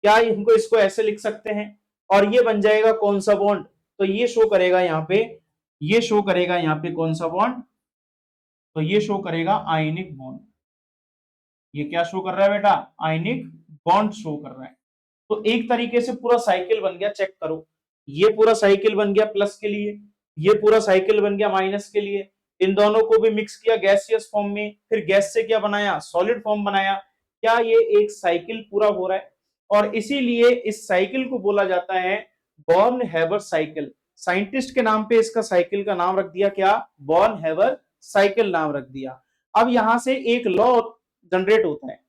क्या इनको इसको ऐसे लिख सकते हैं? और ये बन जाएगा कौन सा बॉन्ड, तो ये शो करेगा यहाँ पे, ये शो करेगा यहाँ पे कौन सा बॉन्ड, तो ये शो करेगा आयनिक बॉन्ड। ये क्या शो कर रहा है बेटा, आयनिक बॉन्ड शो कर रहा है। तो एक तरीके से पूरा साइकिल बन गया, चेक करो, ये पूरा साइकिल बन गया प्लस के लिए, ये पूरा साइकिल बन गया माइनस के लिए, इन दोनों को भी मिक्स किया गैसियस फॉर्म में, फिर गैस से क्या बनाया, सॉलिड फॉर्म बनाया। क्या ये एक साइकिल पूरा हो रहा है? और इसीलिए इस साइकिल को बोला जाता है बॉर्न हैबर साइकिल। साइंटिस्ट के नाम पे इसका साइकिल का नाम रख दिया क्या, बॉर्न हैबर साइकिल नाम रख दिया। अब यहां से एक लॉ जनरेट होता है,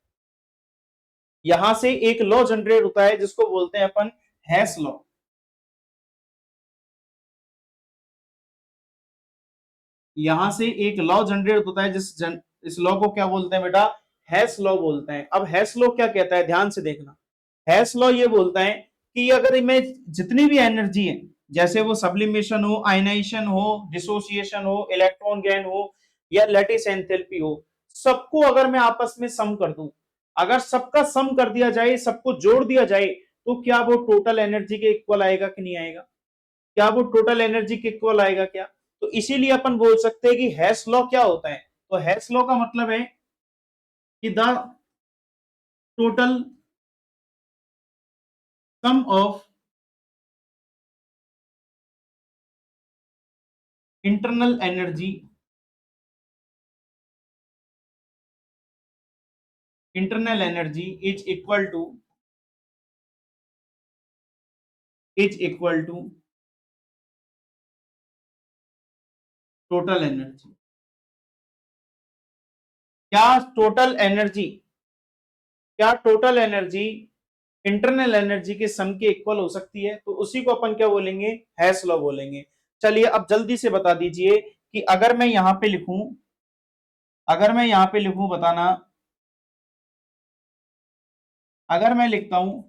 यहां से एक लॉ जनरेट होता है जिसको बोलते हैं अपन हैस लॉ। यहां से एक लॉ जनरेट होता है इस लॉ को क्या बोलते हैं बेटा, हैस लॉ बोलते हैं। अब हैस लॉ क्या कहता है, ध्यान से देखना। हैस लॉ ये बोलता है कि अगर मैं जितनी भी एनर्जी है, जैसे वो सब्लिमेशन हो, आयनाइजेशन हो, डिसोसिएशन हो, इलेक्ट्रॉन गेन हो या लैटिस एंथैल्पी हो, सबको अगर मैं आपस में सम कर दूं, अगर सबका सम कर दिया जाए, सबको जोड़ दिया जाए, तो क्या वो टोटल एनर्जी के इक्वल आएगा कि नहीं आएगा, क्या वो टोटल एनर्जी के इक्वल आएगा क्या? तो इसीलिए अपन बोल सकते हैं कि हैस लॉ क्या होता है, तो हैस लॉ का मतलब है कि the total sum of internal energy, internal energy is equal to total energy. क्या टोटल एनर्जी, क्या टोटल एनर्जी इंटरनल एनर्जी के सम के इक्वल हो सकती है, तो उसी को अपन क्या बोलेंगे, हैस लॉ बोलेंगे। चलिए अब जल्दी से बता दीजिए कि अगर मैं यहां पे लिखूं, अगर मैं यहां पे लिखूं, बताना, अगर मैं लिखता हूं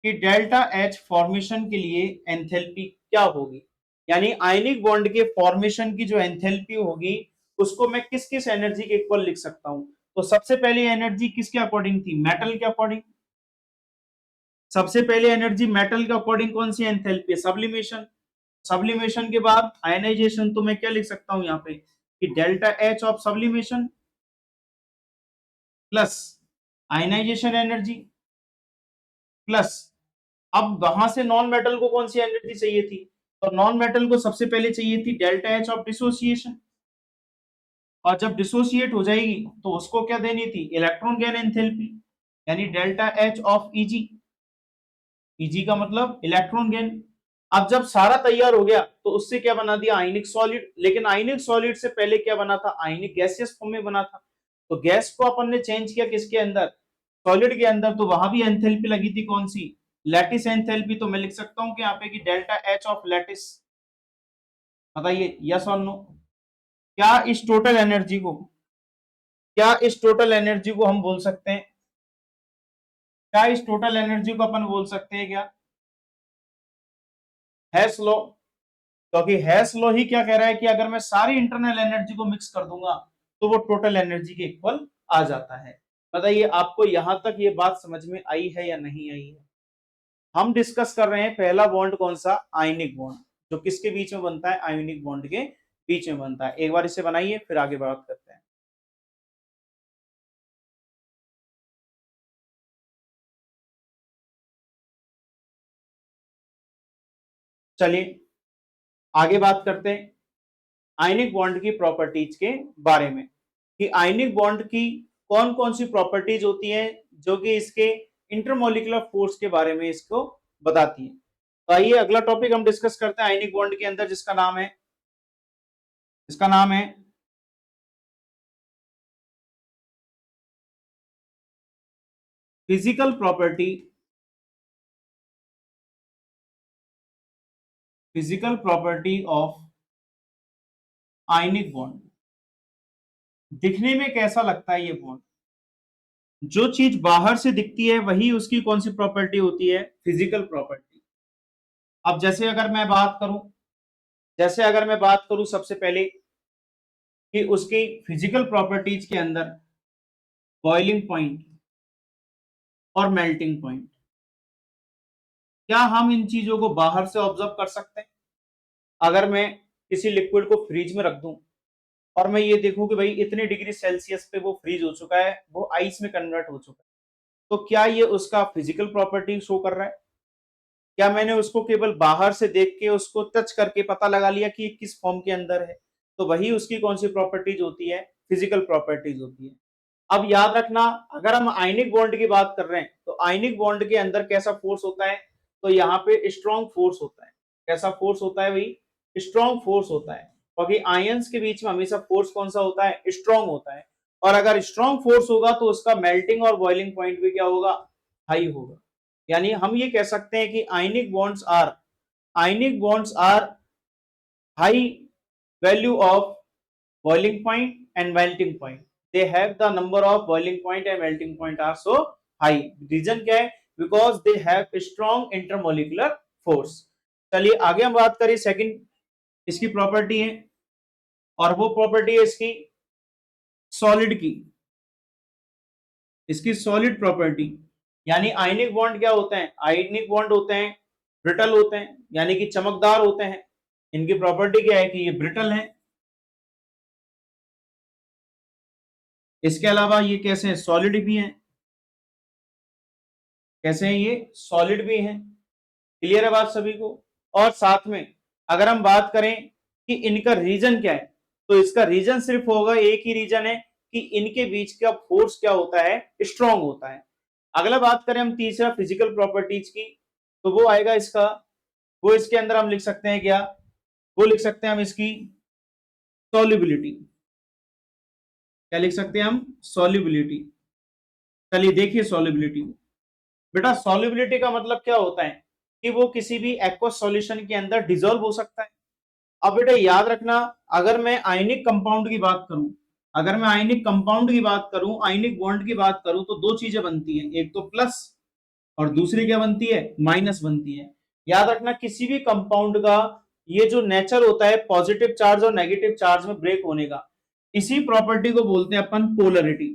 कि डेल्टा एच फॉर्मेशन के लिए एंथैल्पी क्या होगी, यानी आयनिक बॉन्ड के फॉर्मेशन की जो एंथैल्पी होगी उसको मैं किस किस एनर्जी के इक्वल लिख सकता हूं। तो सबसे पहली एनर्जी किसके अकॉर्डिंग थी, मेटल के अकॉर्डिंग। सबसे पहले एनर्जी मेटल के अकॉर्डिंग कौन सी एंथैल्पी है, सब्लिमेशन। सब्लिमेशन के बाद आयनाइजेशन, तो मैं क्या लिख सकता हूं यहाँ पे कि delta H of sublimation plus ionisation energy plus, अब वहां से नॉन मेटल को कौन सी एनर्जी चाहिए थी, तो नॉन मेटल को सबसे पहले चाहिए थी डेल्टा एच ऑफ डिसोसिएशन, और जब डिसोसिएट हो जाएगी तो उसको क्या देनी थी, इलेक्ट्रॉन गेन एंथैल्पी, यानी delta H of easy. Easy का मतलब इलेक्ट्रॉन गेन। अब जब सारा तैयार हो गया तो उससे क्या बना दिया, आयनिक सॉलिड। लेकिन आयनिक सॉलिड से पहले क्या बना था, आयनिक गैसियस फॉर्म में बना था। तो गैस को अपन ने चेंज किया किसके अंदर, सॉलिड के अंदर, तो वहां भी एंथैल्पी लगी थी कौन सी, लैटिस एंथैल्पी। तो मैं लिख सकता हूं कि यहाँ पे कि डेल्टा एच ऑफ लैटिस, बताइए यस और नो? क्या इस टोटल एनर्जी को, क्या इस टोटल एनर्जी को हम बोल सकते हैं, क्या इस टोटल एनर्जी को अपन बोल सकते हैं क्या, हैस लॉ? क्योंकि हैस लॉ ही क्या कह रहा है कि अगर मैं सारी इंटरनल एनर्जी को मिक्स कर दूंगा तो वो टोटल एनर्जी के इक्वल आ जाता है। बताइए आपको यहां तक ये बात समझ में आई है या नहीं आई है? हम डिस्कस कर रहे हैं पहला बॉन्ड कौन सा, आयनिक बॉन्ड, जो किसके बीच में बनता है, आयनिक बॉन्ड के बीच में बनता है। एक बार इसे बनाइए फिर आगे बात करते हैं। चलिए आगे बात करते हैं आयनिक बॉन्ड की प्रॉपर्टीज के बारे में। कि आयनिक बॉन्ड की कौन कौन सी प्रॉपर्टीज होती हैं जो कि इसके इंटरमोलिकुलर फोर्स के बारे में इसको बताती है। तो आइए अगला टॉपिक हम डिस्कस करते हैं आयनिक बॉन्ड के अंदर, जिसका नाम है physical property of ionic bond. दिखने में कैसा लगता है ये बॉन्ड? जो चीज बाहर से दिखती है वही उसकी कौन सी प्रॉपर्टी होती है? Physical property. अब जैसे अगर मैं बात करूं सबसे पहले कि उसकी फिजिकल प्रॉपर्टीज के अंदर बॉइलिंग पॉइंट और मेल्टिंग पॉइंट, क्या हम इन चीजों को बाहर से ऑब्जर्व कर सकते हैं? अगर मैं किसी लिक्विड को फ्रीज में रख दूं और मैं ये देखूं कि भाई इतने डिग्री सेल्सियस पे वो फ्रीज हो चुका है, वो आइस में कन्वर्ट हो चुका है, तो क्या ये उसका फिजिकल प्रॉपर्टी शो कर रहा है? क्या मैंने उसको केवल बाहर से देख के उसको टच करके पता लगा लिया कि ये किस फॉर्म के अंदर है? तो वही उसकी कौन सी प्रॉपर्टीज होती है? फिजिकल प्रॉपर्टीज होती है। अब याद रखना, अगर हम आयनिक बॉन्ड की बात कर रहे हैं तो आयनिक बॉन्ड के अंदर कैसा फोर्स होता है? तो यहाँ पे स्ट्रॉन्ग फोर्स होता है। कैसा फोर्स होता है भाई? स्ट्रॉन्ग फोर्स होता है, क्योंकि आयंस के बीच में हमेशा फोर्स कौन सा होता है? स्ट्रॉन्ग होता है। और अगर स्ट्रॉन्ग फोर्स होगा तो उसका मेल्टिंग और बॉइलिंग पॉइंट भी क्या होगा? हाई होगा। यानी हम ये कह सकते हैं कि ionic bonds are high value of boiling point and melting point. They have the number of boiling point and melting point are so high. Reason क्या है? Because they have a strong intermolecular force. चलिए आगे हम बात करें second इसकी property है, और वो प्रॉपर्टी है इसकी सॉलिड की, इसकी सॉलिड प्रॉपर्टी। यानी आयनिक बॉन्ड क्या होते हैं? आयनिक बॉन्ड होते हैं ब्रिटल होते हैं, यानी कि चमकदार होते हैं। इनकी प्रॉपर्टी क्या है? कि ये ब्रिटल है। इसके अलावा ये कैसे हैं? सॉलिड भी हैं। कैसे हैं? ये सॉलिड भी हैं। क्लियर है बात सभी को? और साथ में अगर हम बात करें कि इनका रीजन क्या है, तो इसका रीजन सिर्फ होगा, एक ही रीजन है कि इनके बीच का फोर्स क्या होता है? स्ट्रॉन्ग होता है। अगला बात करें हम तीसरा फिजिकल प्रॉपर्टीज की, तो वो आएगा इसका, वो इसके अंदर हम लिख सकते हैं क्या? वो लिख सकते हैं हम इसकी सॉल्युबिलिटी। क्या लिख सकते हैं हम? सॉल्युबिलिटी। चलिए देखिए सॉल्युबिलिटी। बेटा सॉल्युबिलिटी का मतलब क्या होता है? कि वो किसी भी एक्वस सॉल्यूशन के अंदर डिसॉल्व हो सकता है। अब बेटा याद रखना, अगर मैं आयनिक कंपाउंड की बात करूं, आयनिक बॉन्ड की बात करूं, तो दो चीजें बनती हैं, एक तो प्लस और दूसरी क्या बनती है? माइनस बनती है। याद रखना किसी भी कंपाउंड का ये जो नेचर होता है पॉजिटिव चार्ज और नेगेटिव चार्ज में ब्रेक होने का, इसी प्रॉपर्टी को बोलते हैं अपन पोलरिटी।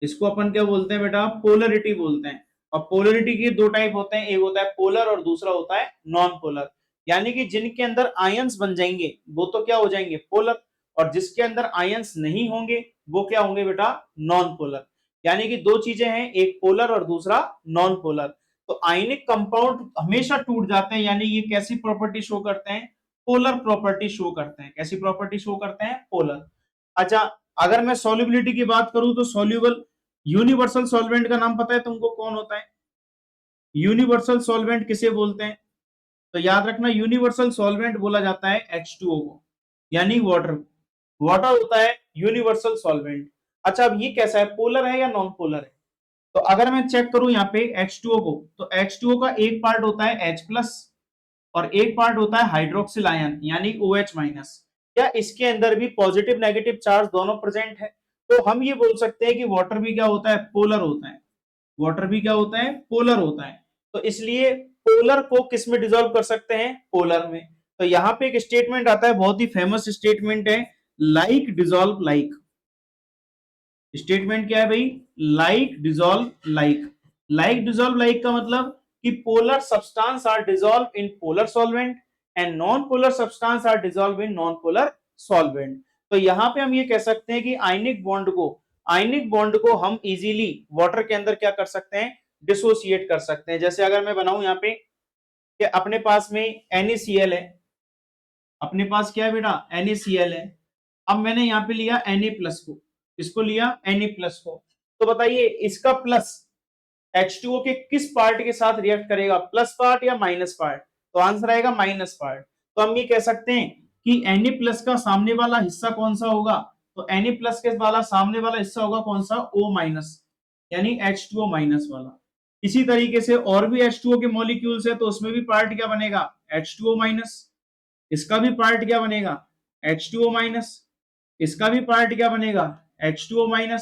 इसको अपन क्या बोलते हैं बेटा? पोलरिटी बोलते हैं। और पोलरिटी के दो टाइप होते हैं, एक होता है पोलर और दूसरा होता है नॉन पोलर। यानी कि जिनके अंदर आयंस बन जाएंगे वो तो क्या हो जाएंगे? पोलर, और जिसके अंदर आयंस नहीं होंगे वो क्या होंगे बेटा? Non polar. यानी कि दो चीजें हैं, एक पोलर और दूसरा नॉन पोलर। तो आयनिक कंपाउंड हमेशा टूट जाते हैं, यानी ये कैसी प्रॉपर्टी शो करते हैं? पोलर प्रॉपर्टी शो करते हैं। कैसी प्रॉपर्टी शो करते हैं? पोलर। अच्छा, अगर मैं सॉल्युबिलिटी की बात करूं तो सॉल्युबल यूनिवर्सल सॉल्वेंट का नाम पता है तुमको कौन होता है? यूनिवर्सल सॉल्वेंट किसे बोलते हैं? तो याद रखना यूनिवर्सल सॉल्वेंट बोला जाता है H2O को, यानी वाटर। वाटर होता है यूनिवर्सल सॉल्वेंट। अच्छा, अब ये कैसा है? पोलर है या नॉन पोलर है? तो अगर मैं चेक करूं यहाँ पे H2O को, तो H2O का एक पार्ट होता है H प्लस और एक पार्ट होता है हाइड्रोक्सिल आयन यानी OH माइनस। क्या इसके अंदर भी पॉजिटिव नेगेटिव चार्ज दोनों प्रेजेंट है? तो हम ये बोल सकते हैं कि वाटर भी क्या होता है? पोलर होता है। वाटर भी क्या होता है? पोलर होता है। तो इसलिए पोलर को किस में डिसॉल्व कर सकते हैं? पोलर में। तो यहाँ पे एक स्टेटमेंट आता है, बहुत ही फेमस स्टेटमेंट है, लाइक डिसॉल्व लाइक। स्टेटमेंट क्या है भाई? Like dissolve like. Like dissolve like का मतलब कि polar substance are dissolve in polar solvent and non polar substance are dissolve in non polar solvent. तो यहां पे हम ये कह सकते हैं कि आयनिक बॉन्ड को हम इजीली वाटर के अंदर क्या कर सकते हैं? डिसोसिएट कर सकते हैं। जैसे अगर मैं बनाऊं यहाँ पे कि अपने पास में NaCl है, अपने पास क्या है बेटा? NaCl है। अब मैंने यहाँ पे लिया Na+ को, इसको लिया Na+ को, तो बताइए इसका प्लस H2O के किस पार्ट के साथ रिएक्ट करेगा, प्लस पार्ट या माइनस पार्ट? तो आंसर आएगा माइनस पार्ट। तो हम ये कह सकते हैं कि Na+ का सामने वाला हिस्सा कौन सा होगा, तो Na+ के वाला सामने वाला हिस्सा होगा कौन सा, O-, यानी H2O- वाला। इसी तरीके से और भी H2O के मॉलिक्यूल्स है, तो उसमें भी पार्ट क्या बनेगा, H2O-, इसका भी पार्ट क्या बनेगा, H2O-, इसका भी पार्ट क्या बनेगा, H2O-।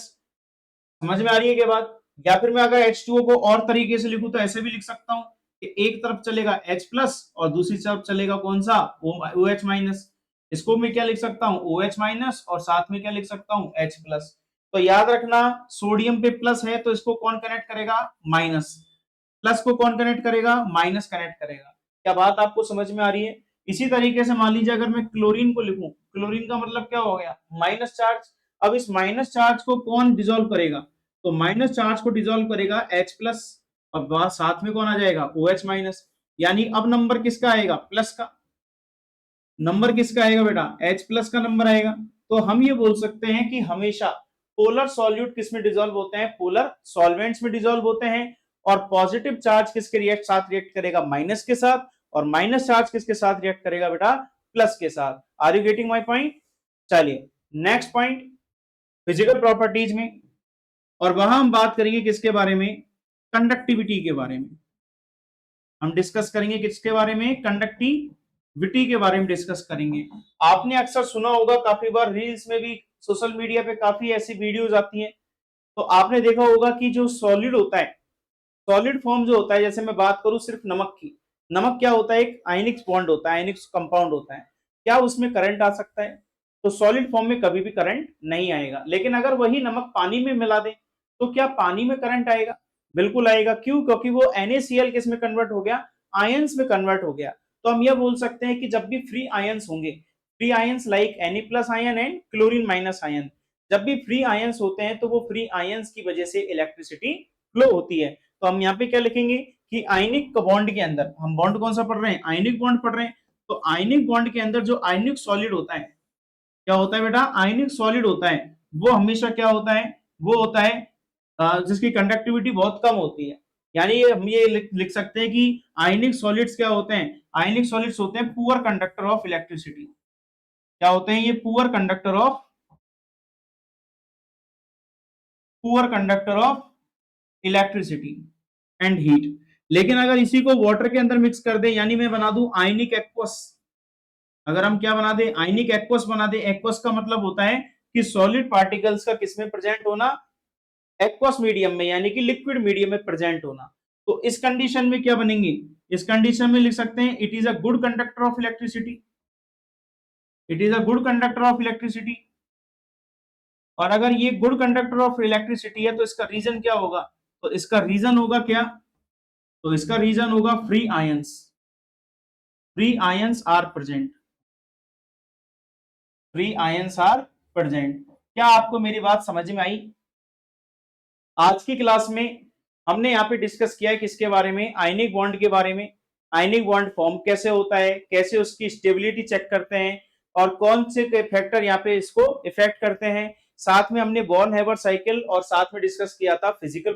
समझ में आ रही है क्या बात? या फिर मैं अगर H2O को और तरीके से लिखूं तो ऐसे भी लिख सकता हूं कि एक तरफ चलेगा H+ और दूसरी तरफ चलेगा कौन सा, OH-। इसको मैं क्या लिख सकता हूं, OH- और साथ में क्या लिख सकता हूं, H+। तो याद रखना सोडियम पे प्लस है तो इसको कौन कनेक्ट करेगा, माइनस, प्लस को कौन कनेक्ट करेगा, माइनस कनेक्ट करेगा। क्या बात आपको समझ में आ रही है? इसी तरीके से मान लीजिए अगर मैं क्लोरीन को लिखूं, क्लोरीन का मतलब क्या हो गया, माइनस चार्ज। अब इस माइनस चार्ज को कौन डिसॉल्व करेगा, तो माइनस चार्ज को डिसॉल्व करेगा H+, और साथ में कौन आ जाएगा, OH-। यानी अब नंबर किसका आएगा, प्लस का नंबर किसका आएगा बेटा, H+ का नंबर आएगा। तो हम ये बोल सकते हैं कि हमेशा पोलर सॉल्यूट किस में डिसॉल्व होते हैं, पोलर सॉल्वेंट्स में डिसॉल्व होते हैं। और पॉजिटिव चार्ज किसके साथ रिएक्ट करेगा, माइनस के साथ, और माइनस चार्ज किसके साथ रिएक्ट करेगा बेटा, प्लस के साथ। Are you getting my point? चलिए नेक्स्ट पॉइंट, फिजिकल प्रॉपर्टीज में, और वहां हम बात करेंगे किसके बारे में, कंडक्टिविटी के बारे में। हम डिस्कस करेंगे किसके बारे में, कंडक्टिविटी के बारे में डिस्कस करेंगे। आपने अक्सर सुना होगा, काफी बार रील्स में भी, सोशल मीडिया पे काफी ऐसी वीडियोस आती हैं, तो आपने देखा होगा कि जो सॉलिड होता है, सॉलिड फॉर्म जो होता है, जैसे मैं बात करूं सिर्फ नमक की, नमक क्या होता है, एक आयनिक बॉन्ड होता है, आयनिक कंपाउंड होता है। क्या उसमें करंट आ सकता है? तो सॉलिड फॉर्म में कभी भी करंट नहीं आएगा। लेकिन अगर वही नमक पानी में मिला दे तो क्या पानी में करंट आएगा? बिल्कुल आएगा। क्यों? क्योंकि वो NaCl किस में कन्वर्ट हो गया, आयंस में कन्वर्ट हो गया। तो हम यह बोल सकते हैं कि जब भी फ्री आयंस होंगे, free ions like Na+ ion and chlorine- ion, जब भी फ्री आयंस होते हैं तो वो फ्री आयंस की वजह से इलेक्ट्रिसिटी फ्लो होती है। तो हम यहाँ पे क्या लिखेंगे कि आयनिक बॉन्ड के अंदर, हम बॉन्ड कौन सा पढ़ रहे हैं, आयनिक बॉन्ड पढ़ रहे हैं, तो आयनिक बॉन्ड के अंदर जो आयनिक सॉलिड होता है, क्या होता है बेटा, आयनिक सॉलिड होता है, वो हमेशा क्या होता है, वो होता है जिसकी कंडक्टिविटी बहुत कम होती है। यानी हम ये लिख सकते हैं कि आयनिक सॉलिड्स क्या होते हैं, आयनिक सॉलिड्स होते हैं पुअर कंडक्टर ऑफ इलेक्ट्रिसिटी। क्या होते हैं ये, poor conductor of electricity and heat. लेकिन अगर इसी को वाटर के अंदर मिक्स कर दे, यानी मैं बना दूं आयनिक एक्वस, अगर हम क्या बना दे, आयनिक एक्वस बना दे, एक्वस का मतलब होता है कि सॉलिड पार्टिकल्स का किसमें प्रेजेंट होना, एक्वस मीडियम में, यानी कि लिक्विड मीडियम में प्रेजेंट होना। तो इस कंडीशन में क्या बनेंगे, इस कंडीशन में लिख सकते हैं it is a good conductor of electricity, it is a good conductor of electricity. और अगर ये गुड कंडक्टर ऑफ इलेक्ट्रिसिटी है तो इसका रीजन क्या होगा, तो इसका रीजन होगा क्या, तो इसका रीजन होगा free ions, free ions are present, free ions are present. क्या आपको मेरी बात समझ में आई? आज की क्लास में हमने यहाँ पे डिस्कस किया है किसके बारे में, आयनिक बॉन्ड के बारे में। आयनिक बॉन्ड फॉर्म कैसे होता है, कैसे उसकी स्टेबिलिटी चेक करते हैं, और कौन से फैक्टर यहाँ पे इसको इफेक्ट करते हैं। साथ में हमने बॉर्न हैबर साइकिल और साथ में डिस्कस किया था physical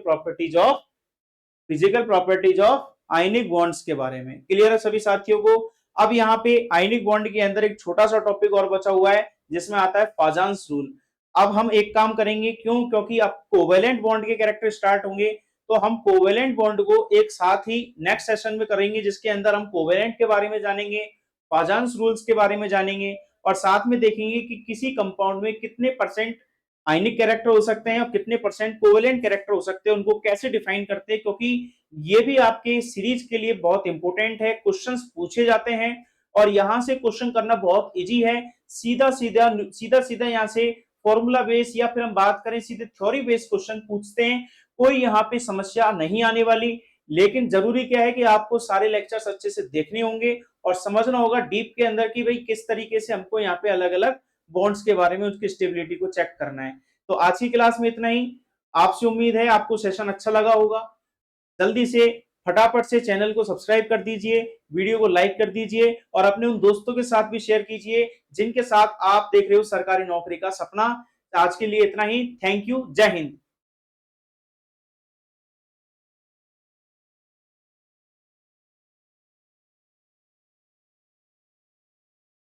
properties of ionic bonds के बारे में। क्लियर है सभी साथियों को? अब यहाँ पे आयनिक बॉन्ड के अंदर एक छोटा सा टॉपिक और बचा हुआ है जिसमें आता है फाजान्स रूल। अब हम एक काम करेंगे, क्यों, क्योंकि अब कोवेलेंट बॉन्ड के कैरेक्टर स्टार्ट होंगे, तो हम कोवेलेंट बॉन्ड को एक साथ ही नेक्स्ट सेशन में करेंगे, जिसके अंदर हम कोवेलेंट के बारे में जानेंगे, फाजान्स रूल्स के बारे में जानेंगे, और साथ में देखेंगे कि किसी कंपाउंड में कितने परसेंट आयनिक कैरेक्टर हो सकते हैं और कितने परसेंट कोवेलेंट कैरेक्टर हो सकते हैं, उनको कैसे डिफाइन करते हैं, क्योंकि ये भी आपके सीरीज के लिए बहुत इंपॉर्टेंट है, क्वेश्चंस पूछे जाते हैं और यहां से क्वेश्चन करना बहुत इजी है। सीधा सीधा यहां से फॉर्मूला बेस या फिर हम बात करें सीधे थ्योरी बेस्ड क्वेश्चन पूछते हैं, कोई यहाँ पे समस्या नहीं आने वाली। लेकिन जरूरी क्या है कि आपको सारे लेक्चर्स अच्छे से देखने होंगे और समझना होगा डीप के अंदर कि भाई किस तरीके से हमको यहाँ पे अलग अलग बॉन्ड्स के बारे में उसकी स्टेबिलिटी को चेक करना है। तो आज की क्लास में इतना ही। आपसे उम्मीद है आपको सेशन अच्छा लगा होगा। जल्दी से फटाफट से चैनल को सब्सक्राइब कर दीजिए, वीडियो को लाइक कर दीजिए और अपने उन दोस्तों के साथ भी शेयर कीजिए जिनके साथ आप देख रहे हो सरकारी नौकरी का सपना। आज के लिए इतना ही। Thank you. जय हिंद।